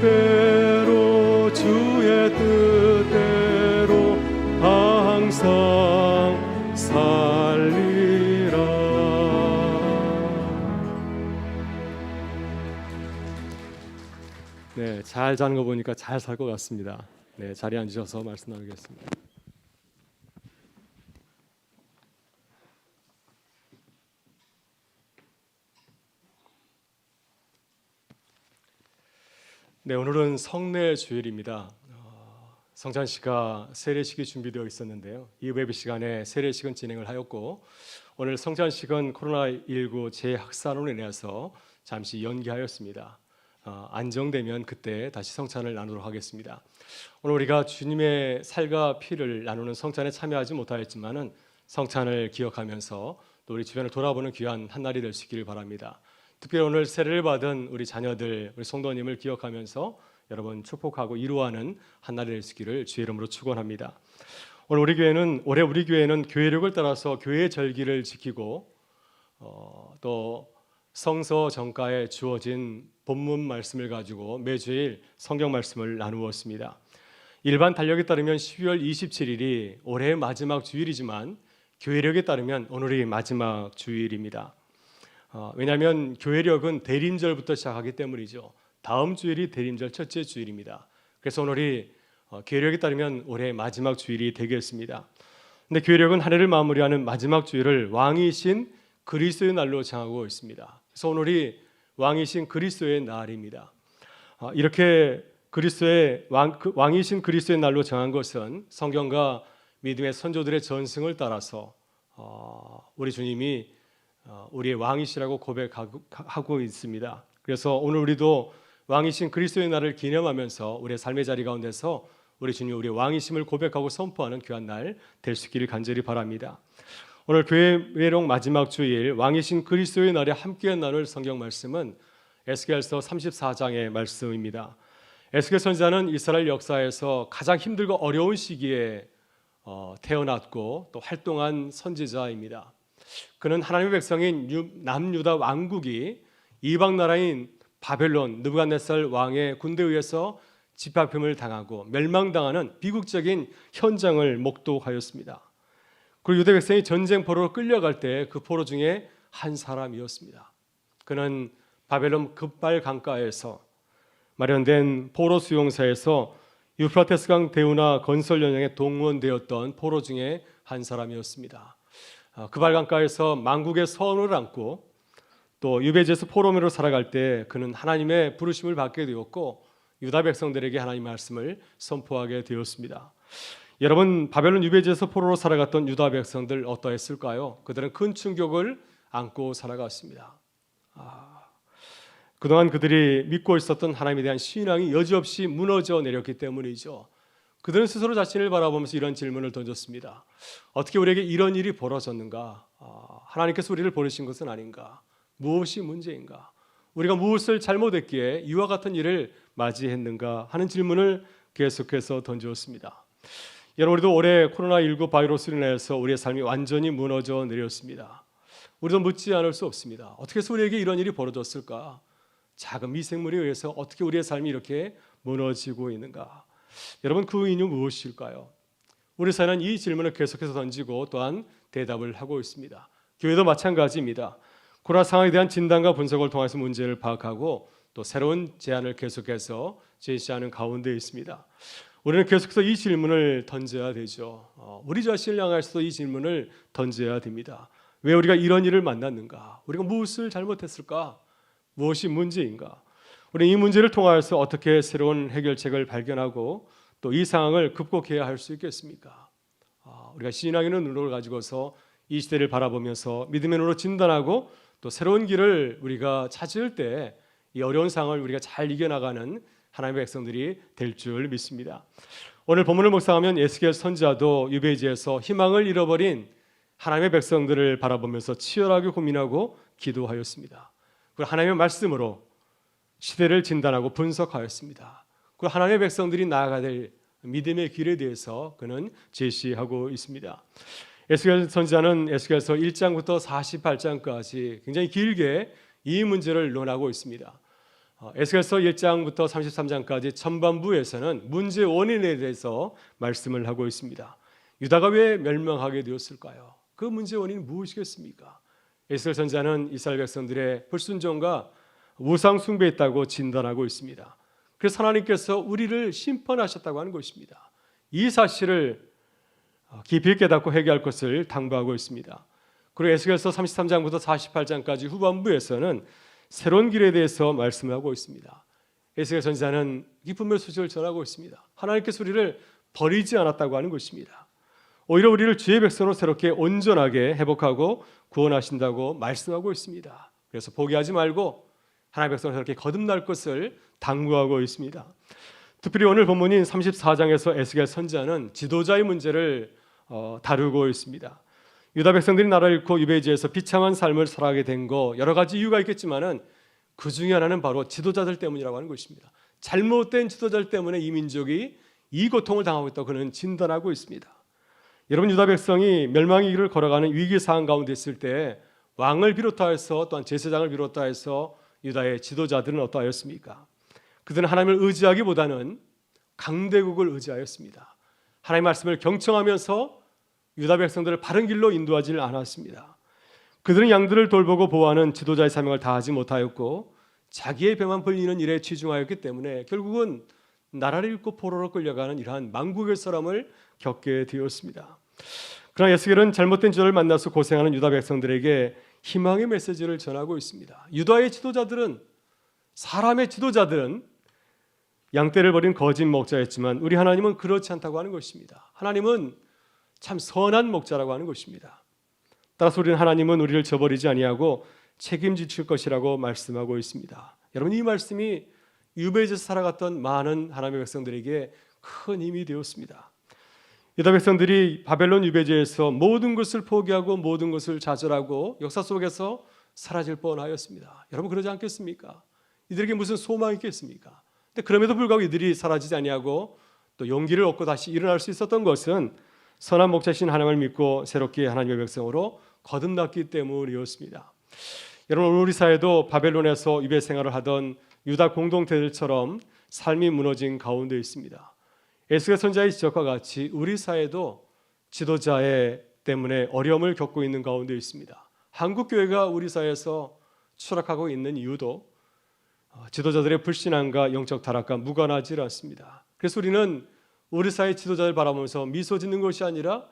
내리고 주의 뜻대로 항상 살리라. 네, 잘 자는 거 보니까 잘 살 것 같습니다. 네, 자리에 앉으셔서 말씀 나누겠습니다. 네, 오늘은 성례 주일입니다. 성찬식가 세례식이 준비되어 있었는데요. 이 예배 시간에 세례식은 진행을 하였고 오늘 성찬식은 코로나19 재확산으로 인해서 잠시 연기하였습니다. 안정되면 그때 다시 성찬을 나누도록 하겠습니다. 오늘 우리가 주님의 살과 피를 나누는 성찬에 참여하지 못하였지만은 성찬을 기억하면서 또 우리 주변을 돌아보는 귀한 한 날이 될 수 있기를 바랍니다. 특별히 오늘 세례를 받은 우리 자녀들, 우리 성도님을 기억하면서 여러분 축복하고 이루어하는 한 날이 될 수 있기를 주의 이름으로 축원합니다. 오늘 올해 우리 교회는 교회력을 따라서 교회의 절기를 지키고 또 성서 정가에 주어진 본문 말씀을 가지고 매주일 성경 말씀을 나누었습니다. 일반 달력에 따르면 12월 27일이 올해의 마지막 주일이지만 교회력에 따르면 오늘이 마지막 주일입니다. 왜냐하면 교회력은 대림절부터 시작하기 때문이죠. 다음 주일이 대림절 첫째 주일입니다. 그래서 오늘이 교회력에 따르면 올해 마지막 주일이 되겠습니다. 근데 교회력은 한 해를 마무리하는 마지막 주일을 왕이신 그리스도의 날로 정하고 있습니다. 그래서 오늘이 왕이신 그리스도의 날입니다. 이렇게 왕이신 그리스도의 날로 정한 것은 성경과 믿음의 선조들의 전승을 따라서 우리 주님이 우리의 왕이시라고 고백하고 있습니다. 그래서 오늘 우리도 왕이신 그리스도의 날을 기념하면서 우리의 삶의 자리 가운데서 우리 주님 우리의 왕이심을 고백하고 선포하는 귀한 날 될 수 있기를 간절히 바랍니다. 오늘 교회회록 마지막 주일 왕이신 그리스도의 날에 함께한 나눌 성경 말씀은 에스겔서 34장의 말씀입니다. 에스겔 선지자는 이스라엘 역사에서 가장 힘들고 어려운 시기에 태어났고 또 활동한 선지자입니다. 그는 하나님의 백성인 남유다 왕국이 이방 나라인 바벨론 느부갓네살 왕의 군대에 의해서 집합임을 당하고 멸망당하는 비극적인 현장을 목도하였습니다. 그리고 유대 백성이 전쟁 포로로 끌려갈 때 그 포로 중에 한 사람이었습니다. 그는 바벨론 급발 강가에서 마련된 포로 수용소에서 유프라테스 강 대운하 건설 연영에 동원되었던 포로 중에 한 사람이었습니다. 급발 강가에서 만국의 선을 안고 또 유배지에서 포로매로 살아갈 때 그는 하나님의 부르심을 받게 되었고 유다 백성들에게 하나님의 말씀을 선포하게 되었습니다. 여러분, 바벨론 유배지에서 포로로 살아갔던 유다 백성들 어떠했을까요? 그들은 큰 충격을 안고 살아갔습니다. 그동안 그들이 믿고 있었던 하나님에 대한 신앙이 여지없이 무너져 내렸기 때문이죠. 그들은 스스로 자신을 바라보면서 이런 질문을 던졌습니다. 어떻게 우리에게 이런 일이 벌어졌는가? 하나님께서 우리를 보내신 것은 아닌가? 무엇이 문제인가? 우리가 무엇을 잘못했기에 이와 같은 일을 맞이했는가 하는 질문을 계속해서 던졌습니다. 여러분, 우리도 올해 코로나19 바이러스로 인해서 우리의 삶이 완전히 무너져 내렸습니다. 우리도 묻지 않을 수 없습니다. 어떻게 해서 우리에게 이런 일이 벌어졌을까? 작은 미생물에 의해서 어떻게 우리의 삶이 이렇게 무너지고 있는가? 여러분, 그 이유는 무엇일까요? 우리 사회는 이 질문을 계속해서 던지고 또한 대답을 하고 있습니다. 교회도 마찬가지입니다. 코로나 상황에 대한 진단과 분석을 통해서 문제를 파악하고 또 새로운 제안을 계속해서 제시하는 가운데 있습니다. 우리는 계속해서 이 질문을 던져야 되죠. 우리 자신을 향해서도 이 질문을 던져야 됩니다. 왜 우리가 이런 일을 만났는가? 우리가 무엇을 잘못했을까? 무엇이 문제인가? 우리는 이 문제를 통하여서 어떻게 새로운 해결책을 발견하고 또 이 상황을 극복해야 할 수 있겠습니까? 우리가 신앙의 눈으로 가지고서 이 시대를 바라보면서 믿음의 눈으로 진단하고 또 새로운 길을 우리가 찾을 때 이 어려운 상황을 우리가 잘 이겨나가는 하나님의 백성들이 될 줄 믿습니다. 오늘 본문을 묵상하면 에스겔 선지자도 유배지에서 희망을 잃어버린 하나님의 백성들을 바라보면서 치열하게 고민하고 기도하였습니다. 그리고 하나님의 말씀으로 시대를 진단하고 분석하였습니다. 그리고 하나님의 백성들이 나아가야 될 믿음의 길에 대해서 그는 제시하고 있습니다. 에스겔 선지자는 에스겔서 1장부터 48장까지 굉장히 길게 이 문제를 논하고 있습니다. 에스겔서 1장부터 33장까지 전반부에서는 문제 원인에 대해서 말씀을 하고 있습니다. 유다가 왜 멸망하게 되었을까요? 그 문제 원인은 무엇이겠습니까? 에스겔 선지자는 이스라엘 백성들의 불순종과 우상 숭배에 있다고 진단하고 있습니다. 그래서 하나님께서 우리를 심판하셨다고 하는 것입니다. 이 사실을 깊이 깨닫고 회개할 것을 당부하고 있습니다. 그리고 에스겔서 33장부터 48장까지 후반부에서는 새로운 길에 대해서 말씀을 하고 있습니다. 에스겔 선지자는 기쁨의 소식을 전하고 있습니다. 하나님께서 우리를 버리지 않았다고 하는 것입니다. 오히려 우리를 주의 백성으로 새롭게 온전하게 회복하고 구원하신다고 말씀하고 있습니다. 그래서 포기하지 말고 하나님의 백성으로 새롭게 거듭날 것을 당부하고 있습니다. 특별히 오늘 본문인 34장에서 에스겔 선지자는 지도자의 문제를 다루고 있습니다. 유다 백성들이 나라를 잃고 유배지에서 비참한 삶을 살아가게 된 거 여러 가지 이유가 있겠지만은 그 중에 하나는 바로 지도자들 때문이라고 하는 것입니다. 잘못된 지도자들 때문에 이 민족이 이 고통을 당하고 있다고 그는 진단하고 있습니다. 여러분, 유다 백성이 멸망의 길을 걸어가는 위기 상황 가운데 있을 때 왕을 비롯하여서 또한 제사장을 비롯하여서 유다의 지도자들은 어떠하였습니까? 그들은 하나님을 의지하기보다는 강대국을 의지하였습니다. 하나님의 말씀을 경청하면서 유다 백성들을 바른 길로 인도하지 않았습니다. 그들은 양들을 돌보고 보호하는 지도자의 사명을 다하지 못하였고 자기의 배만 불리는 일에 치중하였기 때문에 결국은 나라를 잃고 포로로 끌려가는 이러한 망국의 사람을 겪게 되었습니다. 그러나 에스겔은 잘못된 지도를 만나서 고생하는 유다 백성들에게 희망의 메시지를 전하고 있습니다. 유다의 지도자들은, 사람의 지도자들은 양떼를 버린 거짓 목자였지만 우리 하나님은 그렇지 않다고 하는 것입니다. 하나님은 참 선한 목자라고 하는 것입니다. 따라서 우리는 하나님은 우리를 저버리지 아니하고 책임지실 것이라고 말씀하고 있습니다. 여러분, 이 말씀이 유배지에서 살아갔던 많은 하나님의 백성들에게 큰 힘이 되었습니다. 유다 백성들이 바벨론 유배지에서 모든 것을 포기하고 모든 것을 좌절하고 역사 속에서 사라질 뻔하였습니다. 여러분, 그러지 않겠습니까? 이들에게 무슨 소망이 있겠습니까? 근데 그럼에도 불구하고 이들이 사라지지 아니하고 또 용기를 얻고 다시 일어날 수 있었던 것은 선한 목자신 하나님을 믿고 새롭게 하나님의 백성으로 거듭났기 때문이었습니다. 여러분, 우리 사회도 바벨론에서 유배 생활을 하던 유다 공동체들처럼 삶이 무너진 가운데 있습니다. 에스겔 선지자의 지적과 같이 우리 사회도 지도자의 때문에 어려움을 겪고 있는 가운데 있습니다. 한국 교회가 우리 사회에서 추락하고 있는 이유도 지도자들의 불신앙과 영적 타락과 무관하지 않습니다. 그래서 우리는 우리 사회 지도자를 바라보면서 미소 짓는 것이 아니라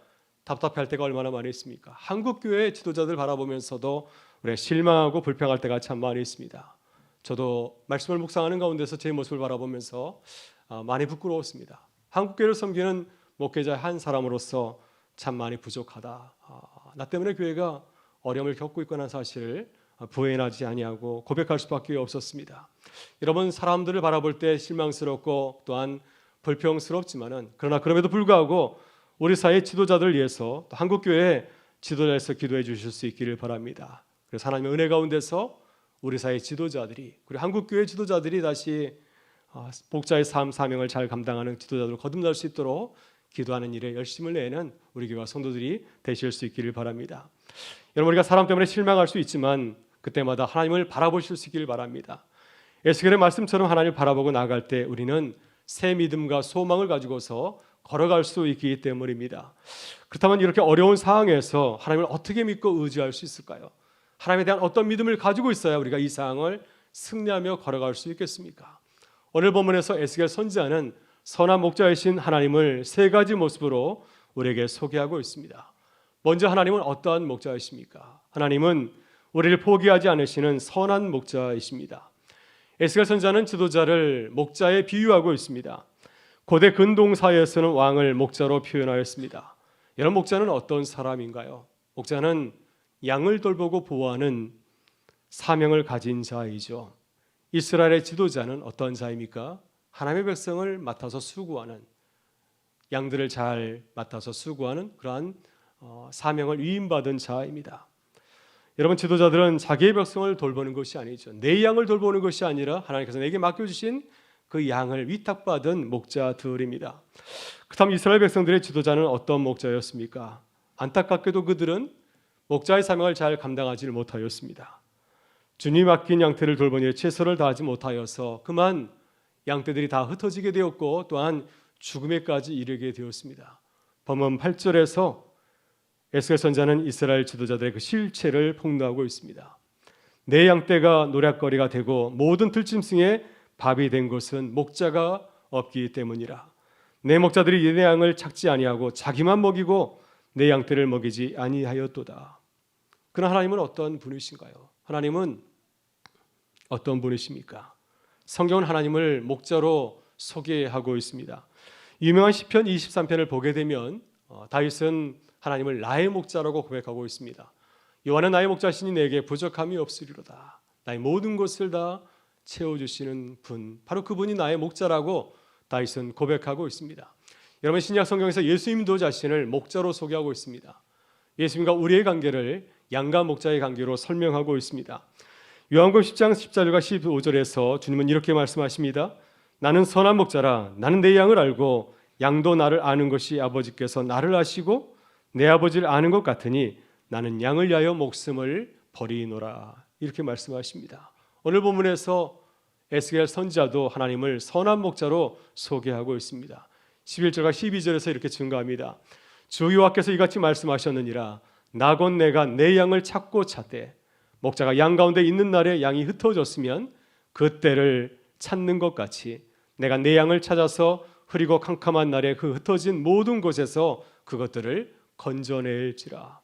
답답할 때가 얼마나 많이 있습니까? 한국 교회 지도자들 바라보면서도 우리가 실망하고 불평할 때가 참 많이 있습니다. 저도 말씀을 묵상하는 가운데서 제 모습을 바라보면서 많이 부끄러웠습니다. 한국 교회를 섬기는 목회자 한 사람으로서 참 많이 부족하다. 나 때문에 교회가 어려움을 겪고 있거나 사실을 부인하지 아니하고 고백할 수밖에 없었습니다. 여러분, 사람들을 바라볼 때 실망스럽고 또한 불평스럽지만은 그러나 그럼에도 불구하고 우리 사회 지도자들을 위해서 또 한국교회 지도자에서 기도해 주실 수 있기를 바랍니다. 그래서 하나님의 은혜 가운데서 우리 사회 지도자들이, 그리고 한국교회 지도자들이 다시 목자의 삶 사명을 잘 감당하는 지도자들로 거듭날 수 있도록 기도하는 일에 열심을 내는 우리 교회와 성도들이 되실 수 있기를 바랍니다. 여러분, 우리가 사람 때문에 실망할 수 있지만 그때마다 하나님을 바라보실 수 있기를 바랍니다. 에스겔의 말씀처럼 하나님을 바라보고 나아갈 때 우리는 새 믿음과 소망을 가지고서 걸어갈 수 있기 때문입니다. 그렇다면 이렇게 어려운 상황에서 하나님을 어떻게 믿고 의지할 수 있을까요? 하나님에 대한 어떤 믿음을 가지고 있어야 우리가 이 상황을 승리하며 걸어갈 수 있겠습니까? 오늘 본문에서 에스겔 선지자는 선한 목자이신 하나님을 세 가지 모습으로 우리에게 소개하고 있습니다. 먼저 하나님은 어떠한 목자이십니까? 하나님은 우리를 포기하지 않으시는 선한 목자이십니다. 에스겔 선지자는 지도자를 목자에 비유하고 있습니다. 고대 근동 사회에서는 왕을 목자로 표현하였습니다. 여러분, 목자는 어떤 사람인가요? 목자는 양을 돌보고 보호하는 사명을 가진 자이죠. 이스라엘의 지도자는 어떤 자입니까? 하나님의 백성을 맡아서 수고하는, 양들을 잘 맡아서 수고하는 그러한 사명을 위임받은 자입니다. 여러분, 지도자들은 자기의 백성을 돌보는 것이 아니죠. 내 양을 돌보는 것이 아니라 하나님께서 내게 맡겨주신 그 양을 위탁받은 목자들입니다. 그렇다면 이스라엘 백성들의 지도자는 어떤 목자였습니까? 안타깝게도 그들은 목자의 사명을 잘 감당하지 못하였습니다. 주님이 맡긴 양떼를 돌보는 일에 최선을 다하지 못하여서 그만 양떼들이 다 흩어지게 되었고 또한 죽음에까지 이르게 되었습니다. 본문 8절에서 에스겔 선지자는 이스라엘 지도자들의 그 실체를 폭로하고 있습니다. 내 양떼가 노략거리가 되고 모든 들짐승의 밥이 된 것은 목자가 없기 때문이라. 내 목자들이 내 양을 찾지 아니하고 자기만 먹이고 내 양떼를 먹이지 아니하였도다. 그러나 하나님은 어떤 분이신가요? 하나님은 어떤 분이십니까? 성경은 하나님을 목자로 소개하고 있습니다. 유명한 시편 23편을 보게 되면 다윗은 하나님을 나의 목자라고 고백하고 있습니다. 여호와는 나의 목자시니 내게 부족함이 없으리로다. 나의 모든 것을 다 채워주시는 분, 바로 그분이 나의 목자라고 다윗은 고백하고 있습니다. 여러분, 신약 성경에서 예수님도 자신을 목자로 소개하고 있습니다. 예수님과 우리의 관계를 양과 목자의 관계로 설명하고 있습니다. 요한복음 10장 14절과 15절에서 주님은 이렇게 말씀하십니다. 나는 선한 목자라. 나는 내 양을 알고 양도 나를 아는 것이 아버지께서 나를 아시고 내 아버지를 아는 것 같으니 나는 양을 위하여 목숨을 버리노라. 이렇게 말씀하십니다. 오늘 본문에서 에스겔 선지자도 하나님을 선한 목자로 소개하고 있습니다. 11절과 12절에서 이렇게 증거합니다. 주 여호와께서 이같이 말씀하셨느니라. 나 곧 내가 내 양을 찾고 찾되 목자가 양 가운데 있는 날에 양이 흩어졌으면 그 때를 찾는 것 같이 내가 내 양을 찾아서 흐리고 캄캄한 날에 그 흩어진 모든 곳에서 그것들을 건져낼지라.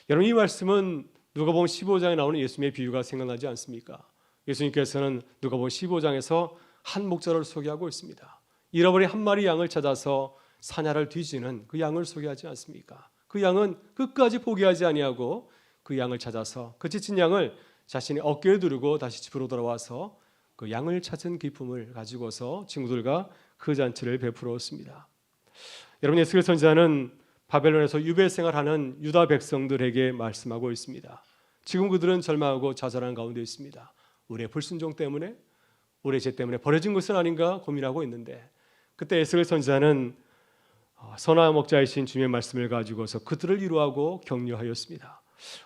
여러분, 이 말씀은 누가복음 15장에 나오는 예수님의 비유가 생각나지 않습니까? 예수님께서는 누가복음 15장에서 한 목자를 소개하고 있습니다. 잃어버린 한 마리 양을 찾아서 사냐를 뒤지는 그 양을 소개하지 않습니까? 그 양은 끝까지 포기하지 아니하고 그 양을 찾아서 그 지친 양을 자신의 어깨에 두르고 다시 집으로 돌아와서 그 양을 찾은 기쁨을 가지고서 친구들과 그 잔치를 베풀었습니다. 여러분, 에스겔 선지자는 바벨론에서 유배 생활하는 유다 백성들에게 말씀하고 있습니다. 지금 그들은 절망하고 좌절한 가운데 있습니다. 우리의 불순종 때문에, 우리의 죄 때문에 버려진 것은 아닌가 고민하고 있는데, 그때 에스겔 선지자는 선한 목자이신 주님의 말씀을 가지고서 그들을 위로하고 격려하였습니다.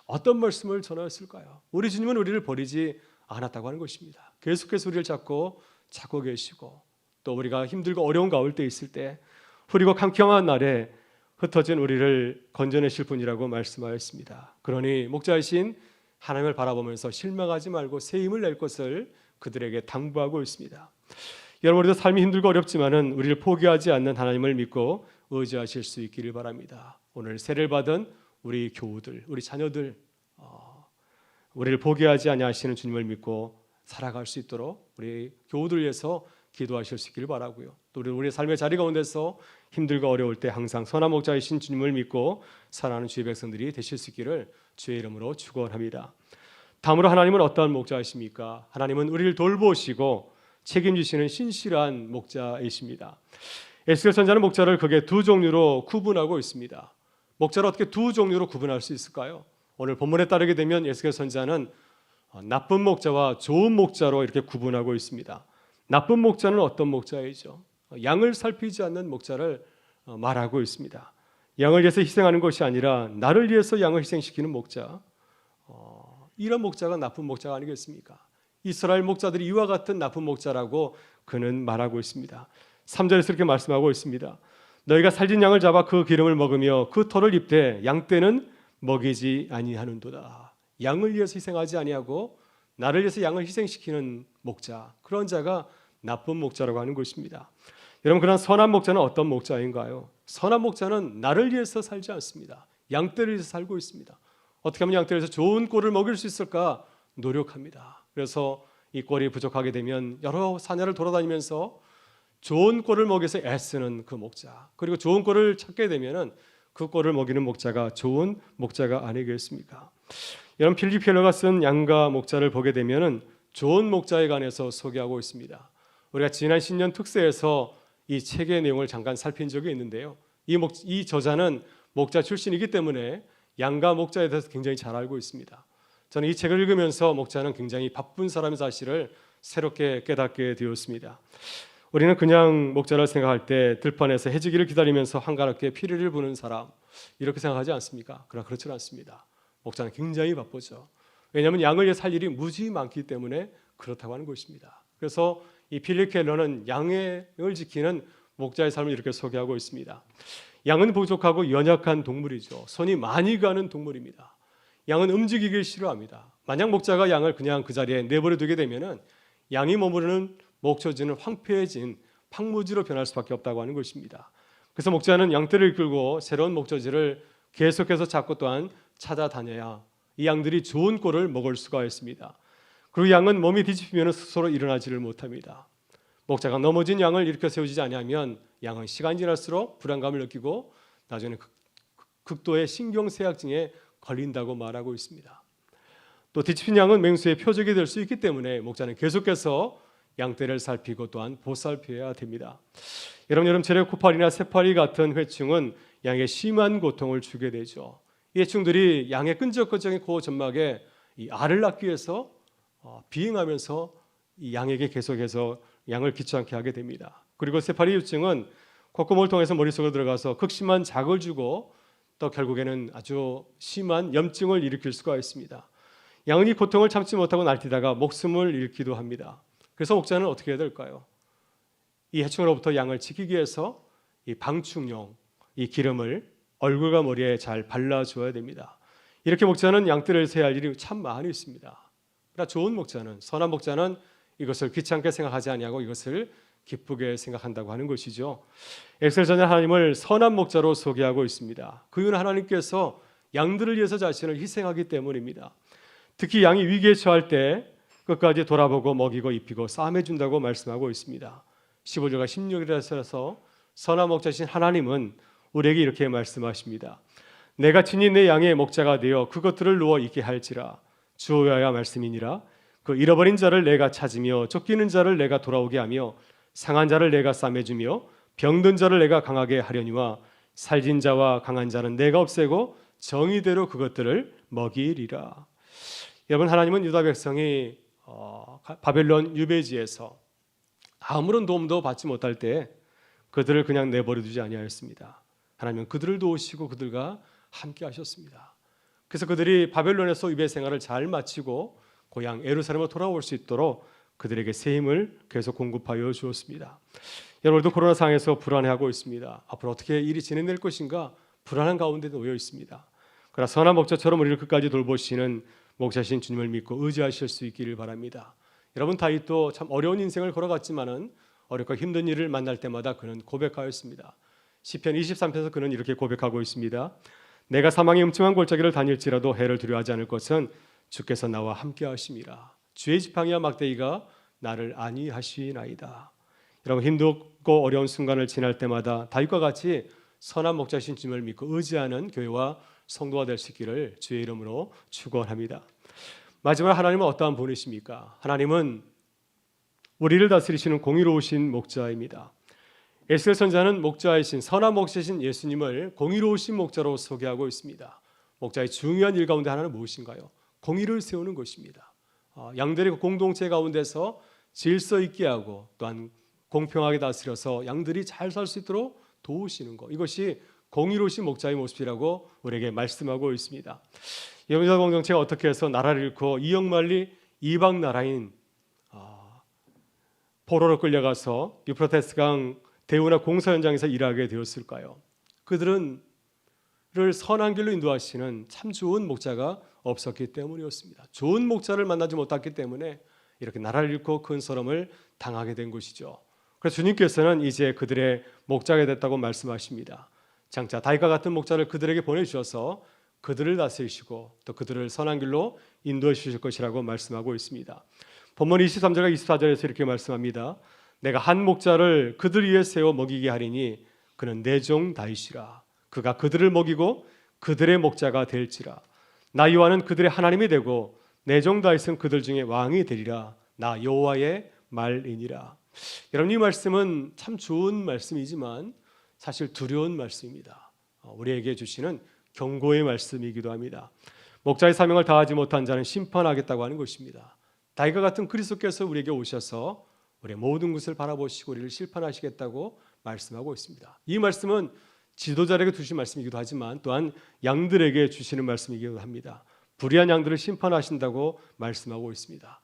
어떤 말씀을 전하였을까요? 우리 주님은 우리를 버리지 않았다고 하는 것입니다. 계속해서 우리를 찾고 계시고, 또 우리가 힘들고 어려운 가운데 있을 때 흐리고 캄캄한 날에 흩어진 우리를 건져내실 분이라고 말씀하였습니다. 그러니 목자이신 하나님을 바라보면서 실망하지 말고 새 힘을 낼 것을 그들에게 당부하고 있습니다. 여러분, 우리도 삶이 힘들고 어렵지만은 우리를 포기하지 않는 하나님을 믿고 의지하실 수 있기를 바랍니다. 오늘 세례를 받은 우리 교우들, 우리 자녀들, 우리를 포기하지 아니하시는 주님을 믿고 살아갈 수 있도록 우리 교우들 위해서 기도하실 수 있기를 바라고요. 또 우리의 삶의 자리 가운데서 힘들고 어려울 때 항상 선한 목자이신 주님을 믿고 살아가는 주의 백성들이 되실 수 있기를 주의 이름으로 축원합니다. 다음으로 하나님은 어떠한 목자이십니까? 하나님은 우리를 돌보시고 책임지시는 신실한 목자이십니다. 에스겔 선지자는 목자를 크게 두 종류로 구분하고 있습니다. 목자를 어떻게 두 종류로 구분할 수 있을까요? 오늘 본문에 따르게 되면 에스겔 선지자는 나쁜 목자와 좋은 목자로 이렇게 구분하고 있습니다. 나쁜 목자는 어떤 목자이죠? 양을 살피지 않는 목자를 말하고 있습니다. 양을 위해서 희생하는 것이 아니라 나를 위해서 양을 희생시키는 목자, 이런 목자가 나쁜 목자가 아니겠습니까? 이스라엘 목자들이 이와 같은 나쁜 목자라고 그는 말하고 있습니다. 3절에서 이렇게 말씀하고 있습니다. 너희가 살진 양을 잡아 그 기름을 먹으며 그 털을 입되 양떼는 먹이지 아니하는도다. 양을 위해서 희생하지 아니하고 나를 위해서 양을 희생시키는 목자, 그런 자가 나쁜 목자라고 하는 것입니다. 여러분, 그런 선한 목자는 어떤 목자인가요? 선한 목자는 나를 위해서 살지 않습니다. 양떼를 위해서 살고 있습니다. 어떻게 하면 양떼를 위해서 좋은 꼴을 먹일 수 있을까 노력합니다. 그래서 이 꼴이 부족하게 되면 여러 사냐를 돌아다니면서 좋은 꼴을 먹여서 애쓰는 그 목자, 그리고 좋은 꼴을 찾게 되면은 그 꼴을 먹이는 목자가 좋은 목자가 아니겠습니까? 여러분, 필립 켈러가 쓴 양과 목자를 보게 되면은 좋은 목자에 관해서 소개하고 있습니다. 우리가 지난 신년 특세에서 이 책의 내용을 잠깐 살핀 적이 있는데요. 이 저자는 목자 출신이기 때문에 양과 목자에 대해서 굉장히 잘 알고 있습니다. 저는 이 책을 읽으면서 목자는 굉장히 바쁜 사람의 사실을 새롭게 깨닫게 되었습니다. 우리는 그냥 목자를 생각할 때 들판에서 해지기를 기다리면서 한가롭게 피리를 부는 사람, 이렇게 생각하지 않습니까? 그러나 그렇지 않습니다. 목자는 굉장히 바쁘죠. 왜냐하면 양을 위해 살 일이 무지 많기 때문에 그렇다고 하는 것입니다. 그래서 이 필립 켈러는 양을 지키는 목자의 삶을 이렇게 소개하고 있습니다. 양은 부족하고 연약한 동물이죠. 손이 많이 가는 동물입니다. 양은 움직이기 싫어합니다. 만약 목자가 양을 그냥 그 자리에 내버려 두게 되면은 양이 머무르는 목초지는 황폐해진 황무지로 변할 수밖에 없다고 하는 것입니다. 그래서 목자는 양떼를 이끌고 새로운 목초지를 계속해서 찾고 또한 찾아다녀야 이 양들이 좋은 꼴을 먹을 수가 있습니다. 그리고 양은 몸이 뒤집히면 스스로 일어나지를 못합니다. 목자가 넘어진 양을 일으켜 세우지 아니하면 양은 시간이 지날수록 불안감을 느끼고 나중에는 극도의 신경쇠약증에 걸린다고 말하고 있습니다. 또 뒤집힌 양은 맹수의 표적이 될 수 있기 때문에 목자는 계속해서 양떼를 살피고 또한 보살펴야 됩니다. 여름철에 코파리나 새파리 같은 회충은 양에 심한 고통을 주게 되죠. 이 해충들이 양의 끈적끈적한 코 점막에 이 알을 낳기 위해서 비행하면서 이 양에게 계속해서 양을 귀찮게 하게 됩니다. 그리고 새파리 유증은 콧구멍을 통해서 머릿속으로 들어가서 극심한 자극을 주고 또 결국에는 아주 심한 염증을 일으킬 수가 있습니다. 양은 이 고통을 참지 못하고 날뛰다가 목숨을 잃기도 합니다. 그래서 목자는 어떻게 해야 될까요? 이 해충으로부터 양을 지키기 위해서 이 방충용, 이 기름을 얼굴과 머리에 잘 발라줘야 됩니다. 이렇게 목자는 양떼를 세할 일이 참 많이 있습니다. 그러나 좋은 목자는, 선한 목자는 이것을 귀찮게 생각하지 아니하고 이것을 기쁘게 생각한다고 하는 것이죠. 에스겔서는 하나님을 선한 목자로 소개하고 있습니다. 그 이유는 하나님께서 양들을 위해서 자신을 희생하기 때문입니다. 특히 양이 위기에 처할 때 끝까지 돌아보고 먹이고 입히고 싸매준다고 말씀하고 있습니다. 15절과 16절에서 선한 목자신 하나님은 우리에게 이렇게 말씀하십니다. 내가 친히 내 양의 목자가 되어 그것들을 누워 있게 할지라. 주여야 말씀이니라. 그 잃어버린 자를 내가 찾으며 쫓기는 자를 내가 돌아오게 하며 상한 자를 내가 싸매주며 병든 자를 내가 강하게 하려니와 살진 자와 강한 자는 내가 없애고 정의대로 그것들을 먹이리라. 여러분, 하나님은 유다 백성이 바벨론 유배지에서 아무런 도움도 받지 못할 때 그들을 그냥 내버려 두지 아니하였습니다. 하나님은 그들을 도우시고 그들과 함께 하셨습니다. 그래서 그들이 바벨론에서 유배 생활을 잘 마치고 고향 예루살렘으로 돌아올 수 있도록 그들에게 새 힘을 계속 공급하여 주었습니다. 여러분도 코로나 상황에서 불안해하고 있습니다. 앞으로 어떻게 일이 진행될 것인가 불안한 가운데 놓여 있습니다. 그러나 선한 목자처럼 우리를 끝까지 돌보시는 목자신 주님을 믿고 의지하실 수 있기를 바랍니다. 여러분, 다윗도 참 어려운 인생을 걸어갔지만은 어렵고 힘든 일을 만날 때마다 그는 고백하였습니다. 시편 23편에서 그는 이렇게 고백하고 있습니다. 내가 사망의 음침한 골짜기를 다닐지라도 해를 두려워하지 않을 것은 주께서 나와 함께 하심이라. 주의 지팡이와 막대기가 나를 안위하시나이다. 여러분, 힘들고 어려운 순간을 지날 때마다 다윗과 같이 선한 목자신 주님을 믿고 의지하는 교회와 성도가 될 수 있기를 주의 이름으로 축원합니다. 마지막으로 하나님은 어떠한 분이십니까? 하나님은 우리를 다스리시는 공의로우신 목자입니다. 에스겔 선지자는 목자이신 선한 목자이신 예수님을 공의로우신 목자로 소개하고 있습니다. 목자의 중요한 일 가운데 하나는 무엇인가요? 공의를 세우는 것입니다. 양들의 공동체 가운데서 질서 있게 하고 또한 공평하게 다스려서 양들이 잘 살 수 있도록 도우시는 것, 이것이 공의로우신 목자의 모습이라고 우리에게 말씀하고 있습니다. 여자 공동체가 어떻게 해서 나라를 잃고 이역만리 이방 나라인 포로로 끌려가서 유프라테스 강 대운하 공사 현장에서 일하게 되었을까요? 그들은 선한 길로 인도하시는 참 좋은 목자가 없었기 때문이었습니다. 좋은 목자를 만나지 못했기 때문에 이렇게 나라를 잃고 큰 서름을 당하게 된 것이죠. 그래서 주님께서는 이제 그들의 목자가 됐다고 말씀하십니다. 장차 다윗과 같은 목자를 그들에게 보내주셔서 그들을 다스리시고 또 그들을 선한 길로 인도해 주실 것이라고 말씀하고 있습니다. 본문 23절과 24절에서 이렇게 말씀합니다. 내가 한 목자를 그들 위에 세워 먹이게 하리니 그는 내 종 다윗이라. 그가 그들을 먹이고 그들의 목자가 될지라. 나 여호와는 그들의 하나님이 되고 내 종 다윗은 그들 중에 왕이 되리라. 나 여호와의 말이니라. 여러분, 이 말씀은 참 좋은 말씀이지만 사실 두려운 말씀입니다. 우리에게 주시는 경고의 말씀이기도 합니다. 목자의 사명을 다하지 못한 자는 심판하겠다고 하는 것입니다. 다윗과 같은 그리스도께서 우리에게 오셔서 우리의 모든 것을 바라보시고 우리를 심판하시겠다고 말씀하고 있습니다. 이 말씀은 지도자에게 주신 말씀이기도 하지만 또한 양들에게 주시는 말씀이기도 합니다. 불의한 양들을 심판하신다고 말씀하고 있습니다.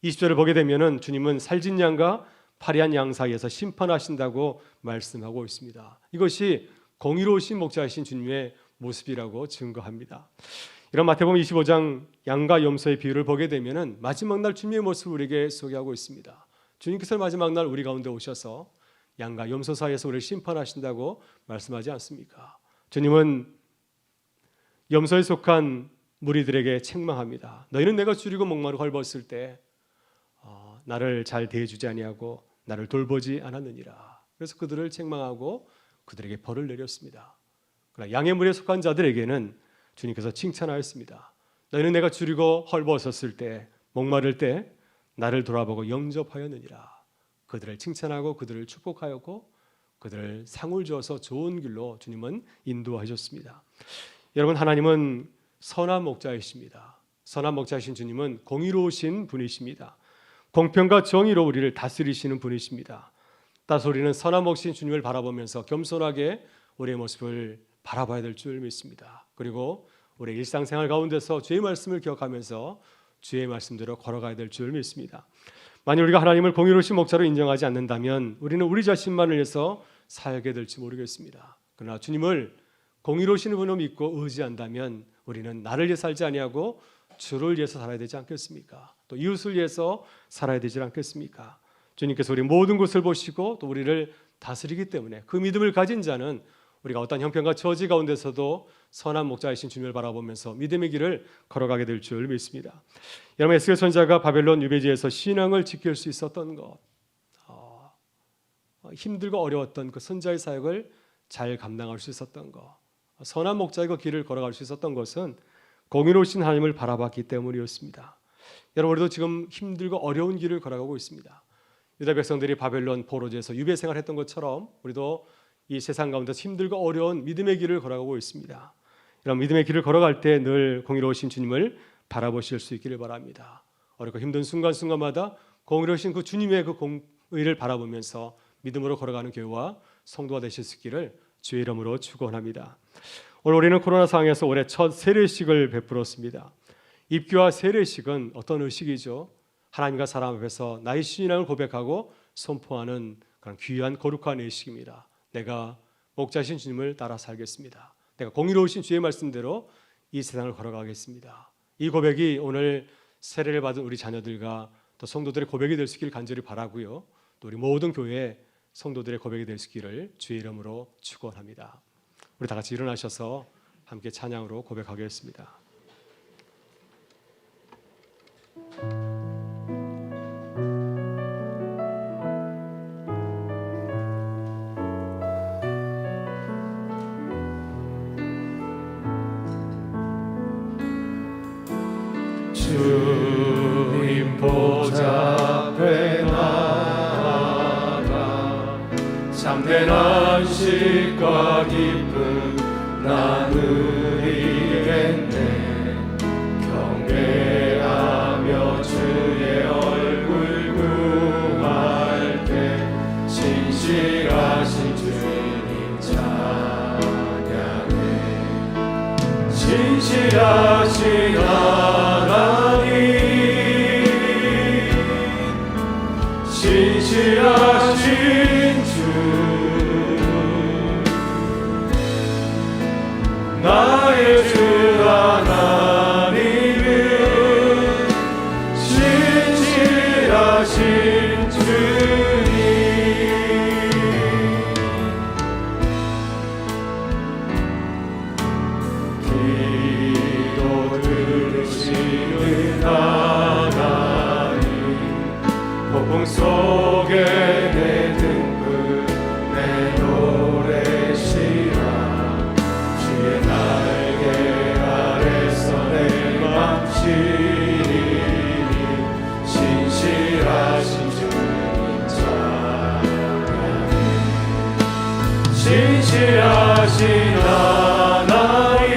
20절을 보게 되면은 주님은 살진 양과 파리한 양 사이에서 심판하신다고 말씀하고 있습니다. 이것이 공의로우신 목자이신 주님의 모습이라고 증거합니다. 이런 마태복음 25장 양과 염소의 비유를 보게 되면은 마지막 날 주님의 모습을 우리에게 소개하고 있습니다. 주님께서 마지막 날 우리 가운데 오셔서 양과 염소 사이에서 우리를 심판하신다고 말씀하지 않습니까? 주님은 염소에 속한 무리들에게 책망합니다. 너희는 내가 줄이고 목마르고 헐벗을 때 나를 잘 대해주지 아니하고 나를 돌보지 않았느니라. 그래서 그들을 책망하고 그들에게 벌을 내렸습니다. 그러나 양의 무리에 속한 자들에게는 주님께서 칭찬하였습니다. 너희는 내가 줄이고 헐벗었을 때 목마를 때 나를 돌아보고 영접하였느니라. 그들을 칭찬하고 그들을 축복하였고 그들을 상을 주어서 좋은 길로 주님은 인도하셨습니다. 여러분, 하나님은 선한 목자이십니다. 선한 목자이신 주님은 공의로우신 분이십니다. 공평과 정의로 우리를 다스리시는 분이십니다. 따라서 우리는 선한 목자이신 주님을 바라보면서 겸손하게 우리의 모습을 바라봐야 될 줄 믿습니다. 그리고 우리의 일상생활 가운데서 주의 말씀을 기억하면서 주의 말씀대로 걸어가야 될 줄 믿습니다. 만약 우리가 하나님을 공의로우신 목자로 인정하지 않는다면 우리는 우리 자신만을 위해서 살게 될지 모르겠습니다. 그러나 주님을 공의로우신 분으로 믿고 의지한다면 우리는 나를 위해 살지 아니하고 주를 위해서 살아야 되지 않겠습니까? 또 이웃을 위해서 살아야 되지 않겠습니까? 주님께서 우리 모든 것을 보시고 또 우리를 다스리기 때문에 그 믿음을 가진 자는 우리가 어떤 형편과 처지 가운데서도 선한 목자이신 주님을 바라보면서 믿음의 길을 걸어가게 될 줄 믿습니다. 여러분, 에스겔 선지자가 바벨론 유배지에서 신앙을 지킬 수 있었던 것, 힘들고 어려웠던 그 선지자의 사역을 잘 감당할 수 있었던 것, 선한 목자의 그 길을 걸어갈 수 있었던 것은 공의로우신 하나님을 바라봤기 때문이었습니다. 여러분, 우리도 지금 힘들고 어려운 길을 걸어가고 있습니다. 유다 백성들이 바벨론 포로지에서 유배 생활했던 것처럼 우리도 이 세상 가운데서 힘들고 어려운 믿음의 길을 걸어가고 있습니다. 이런 믿음의 길을 걸어갈 때 늘 공의로우신 주님을 바라보실 수 있기를 바랍니다. 어렵고 힘든 순간순간마다 공의로우신 그 주님의 그 공의를 바라보면서 믿음으로 걸어가는 교회와 성도가 되실 수 있기를 주의 이름으로 축원합니다. 오늘 우리는 코로나 상황에서 올해 첫 세례식을 베풀었습니다. 입교와 세례식은 어떤 의식이죠? 하나님과 사람 앞에서 나의 신앙을 고백하고 선포하는 그런 귀한 거룩한 의식입니다. 내가 목자신 주님을 따라 살겠습니다. 내가 공의로우신 주의 말씀대로 이 세상을 걸어가겠습니다. 이 고백이 오늘 세례를 받은 우리 자녀들과 또 성도들의 고백이 될 수 있기를 간절히 바라고요. 또 우리 모든 교회 성도들의 고백이 될 수 있기를 주의 이름으로 축원합니다. 우리 다 같이 일어나셔서 함께 찬양으로 고백하겠습니다. 주님 보좌 앞에 나아가 참된 안식과 기쁨 나 누리겠네. 경배하며 주의 얼굴 구할 때 신실하신 주님 찬양해. 신실하신 하나님, 신실하신 주, 나의 주 하나님은 신실하신 주님. 기도 들으시는 하나님, 폭풍 속에 내 등불 내 노래시라. 주의 날개 아래서 내 맘 쉬리니 신실하신 주님 찬양해. 신실하신 하나님,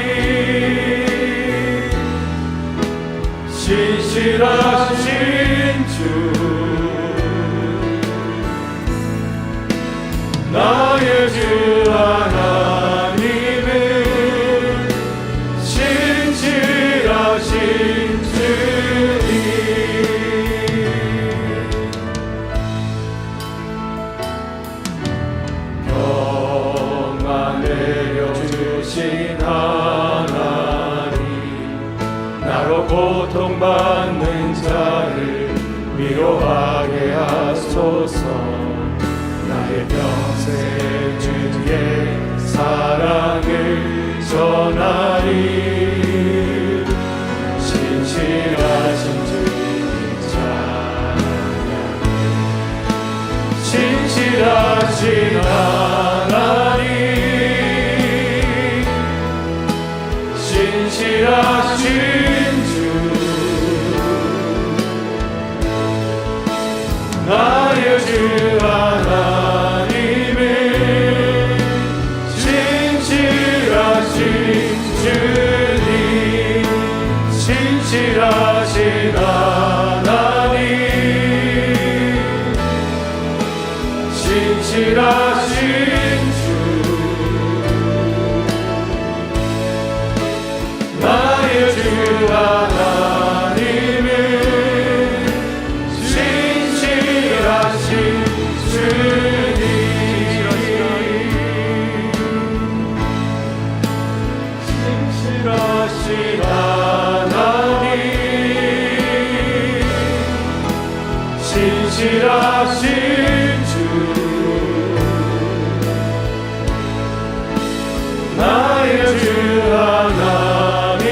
신실하신 주, 나의 주 하나님은 신실하신 주님. 평안 내려주신 하나님, 나로 고통받는 자를 위로하게 하소서. 나의 평생 주의 사랑을 전하리. 신실하신 주님 찬양해. 신실하신 하나님, 신실하신 주, 나의 주 하나님은 신실하신 주님. 신실하신 하나님, 신실하신 주, 나의 주 하나님은 신실하신 주님. 신실하신 하나님, 신실하신 주, 나의 주 하나님은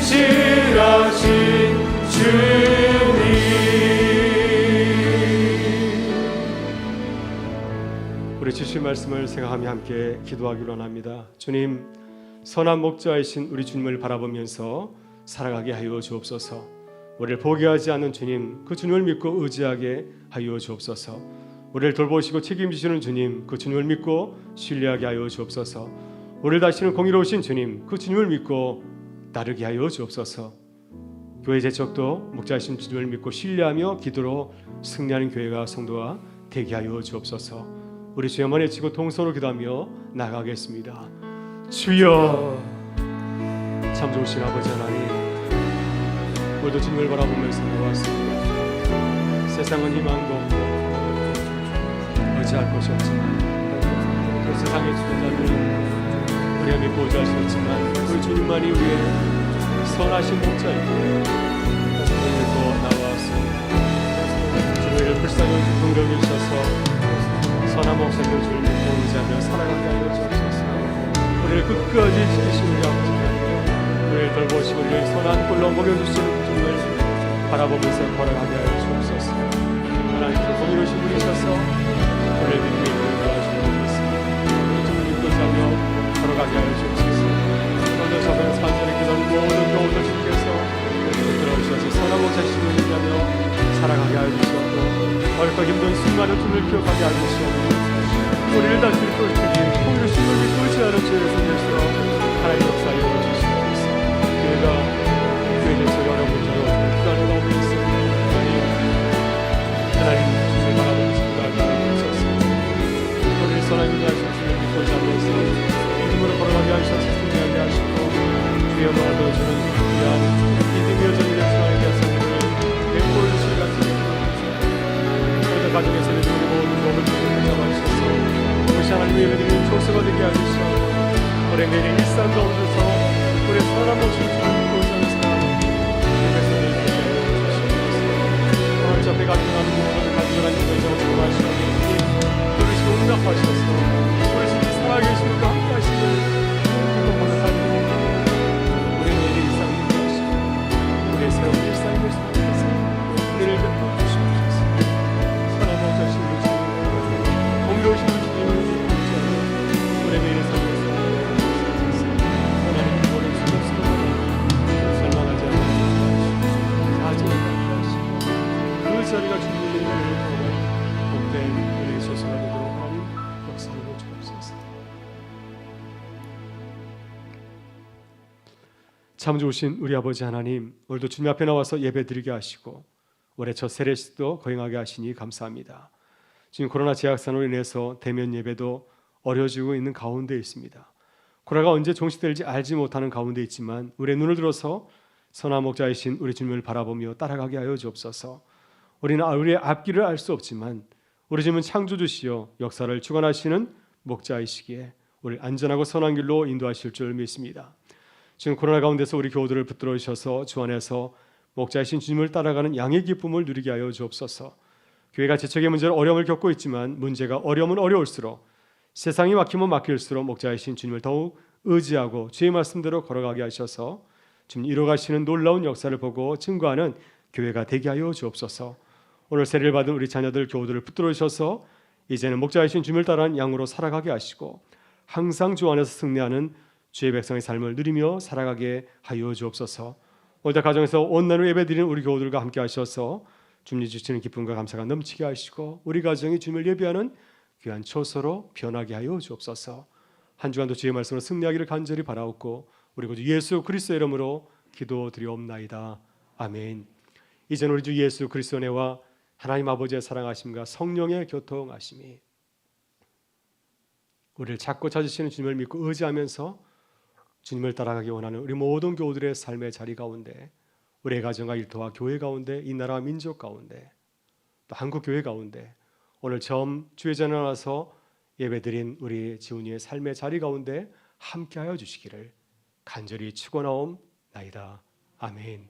신실하신 주님. 우리 주신 말씀을 생각하며 함께 기도하기로 합니다. 주님, 선한 목자이신 우리 주님을 바라보면서 살아가게 하여 주옵소서. 우리를 포기하지 않는 주님, 그 주님을 믿고 의지하게 하여 주옵소서. 우리를 돌보시고 책임지시는 주님, 그 주님을 믿고 신뢰하게 하여 주옵소서. 우리를 다시는 공의로우신 주님, 그 주님을 믿고 따르게 하여 주옵소서. 교회 제척도 목자이신 주님을 믿고 신뢰하며 기도로 승리하는 교회가 성도가 되게 하여 주옵소서. 우리 주여 한번 외치고 동서로 기도하며 나가겠습니다. 주여, 참 좋으신 아버지 하나님, 오늘도 주님을 바라보면서 나왔습니다. 세상은 희망도 없고 의지할 것이 없지만, 그 세상의 주권자들은 우리가 믿고 의지하시겠지만, 그 주님만이 우리의 선하신 목자이기에 주님을 믿고 나왔습니다. 주님을 불쌍히 긍휼히 주셔서 선한 목자인 주를 믿고 의지하며 살아가게 하여 주옵소서. 우리를 끝까지 지키시는 우리 아버지 하나님, 우리를 돌보시고 우리를 선한 꼴로 먹여주시는 주님을 바라보면서 걸어가게 하여 주옵소서. 하나님께서 공의로우신 분이셔서 우리를 믿고 도와주시고 있습니다. 우리 주님을 믿고 자며 걸어가게 하여 주옵소서. 오늘 저번에 산전에 기도하는 모든 교우들 주님께서 우리를 들어주셔서 선한 목자이심을 얘기하며 살아가게 하여 주시옵고, 어렵고 힘든 수많은 주님을 기억하게 하시옵소서. 우리를 다스릴 꼴찌니 오히려 신물이 꼴찌 않은 죄를 속에서 하나님 역사에 주시옵소서. 교회가 교회에서 여러 문제로 불안해 가고 있습니다. 하나님 주님을 바라보는 생각이 없어서 우리를 선하게 하신 주님 믿고 자면서 믿음으로 걸어가게 하셔서 승리하게 하시고 주의 영광을 보여주는 귀한 믿음의 여정을 역사하게 하소서. 내 모든 시간 우리 가정에서 우리 모든 몸을 붙잡아주셔서 우리 하나님의 예배드리는 족쇄가 되게 하시고 우리 매일 일상 가운데서 우리 선한 모습을 주님을 살아가는 예배에서 이렇게 하시옵소서. 오늘 저 앞에 가정하는 모든 가정을 하는 것을 원하시는 우리 지금 응답하셔서 우리 지금 살아계신 그 함께 하시는 기쁨으로 살리는 우리 매일 일상을 하시고 우리의 새로운 일상을 살아가서 은혜를 베풀어 주시옵소서. 선한 모자신 우리 주님 공의로우신 우리 주님을 우리 매일 삶을 살아가서 하나님 모든 수고스러운 절망하지 않게 하시고 하시고 그 자리가 주님의 일을 통해 복된 우리의 소수가 되도록 하나님 역사하여 주옵소서. 참 좋으신 우리 아버지 하나님, 오늘도 주님 앞에 나와서 예배드리게 하시고 올해 첫 세례식도 거행하게 하시니 감사합니다. 지금 코로나 재확산으로 인해서 대면 예배도 어려워지고 있는 가운데 있습니다. 코로나가 언제 종식될지 알지 못하는 가운데 있지만 우리의 눈을 들어서 선한 목자이신 우리 주님을 바라보며 따라가게 하여 주옵소서. 우리는 우리의 앞길을 알 수 없지만 우리 주님은 창조주시여 역사를 주관하시는 목자이시기에 우리를 안전하고 선한 길로 인도하실 줄 믿습니다. 지금 코로나 가운데서 우리 교우들을 붙들어 주셔서 주 안에서 목자이신 주님을 따라가는 양의 기쁨을 누리게 하여 주옵소서. 교회가 재척의 문제로 어려움을 겪고 있지만 문제가 어려우면 어려울수록 세상이 막히면 막힐수록 목자이신 주님을 더욱 의지하고 주의 말씀대로 걸어가게 하셔서 주님 이루어가시는 놀라운 역사를 보고 증거하는 교회가 되게 하여 주옵소서. 오늘 세례를 받은 우리 자녀들 교우들을 붙들어 주셔서 이제는 목자이신 주님을 따르는 양으로 살아가게 하시고 항상 주 안에서 승리하는 주의 백성의 삶을 누리며 살아가게 하여 주옵소서. 오늘 가정에서 온난으로 예배드리는 우리 교우들과 함께 하셔서 주님이 주시는 기쁨과 감사가 넘치게 하시고 우리 가정이 주님을 예배하는 귀한 초소로 변하게 하여 주옵소서. 한 주간도 주의 말씀으로 승리하기를 간절히 바라옵고 우리 구주 예수 그리스도의 이름으로 기도드리옵나이다. 아멘. 이제는 우리 주 예수 그리스도의 은혜와 하나님 아버지의 사랑하심과 성령의 교통하심이 우리를 찾고 찾으시는 주님을 믿고 의지하면서 주님을 따라가기 원하는 우리 모든 교우들의 삶의 자리 가운데, 우리의 가정과 일터와 교회 가운데, 이 나라와 민족 가운데, 또 한국 교회 가운데 오늘 처음 주의 전에 나와서 예배드린 우리 지훈이의 삶의 자리 가운데 함께하여 주시기를 간절히 축원하옵나이다. 아멘.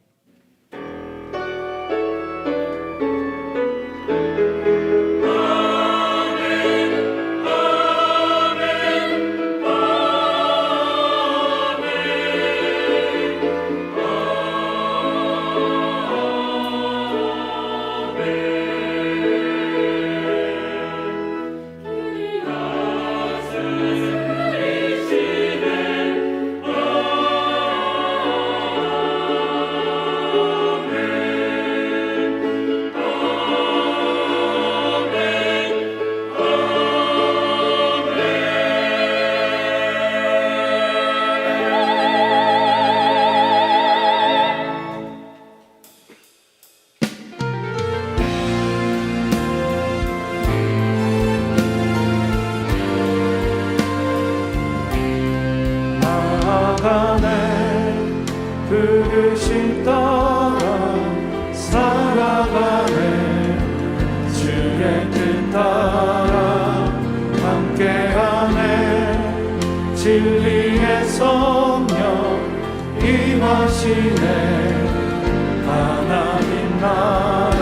부르심 따라 살아가네 주의 뜻 따라 함께하네 진리의 성령 임하시네 하나님 나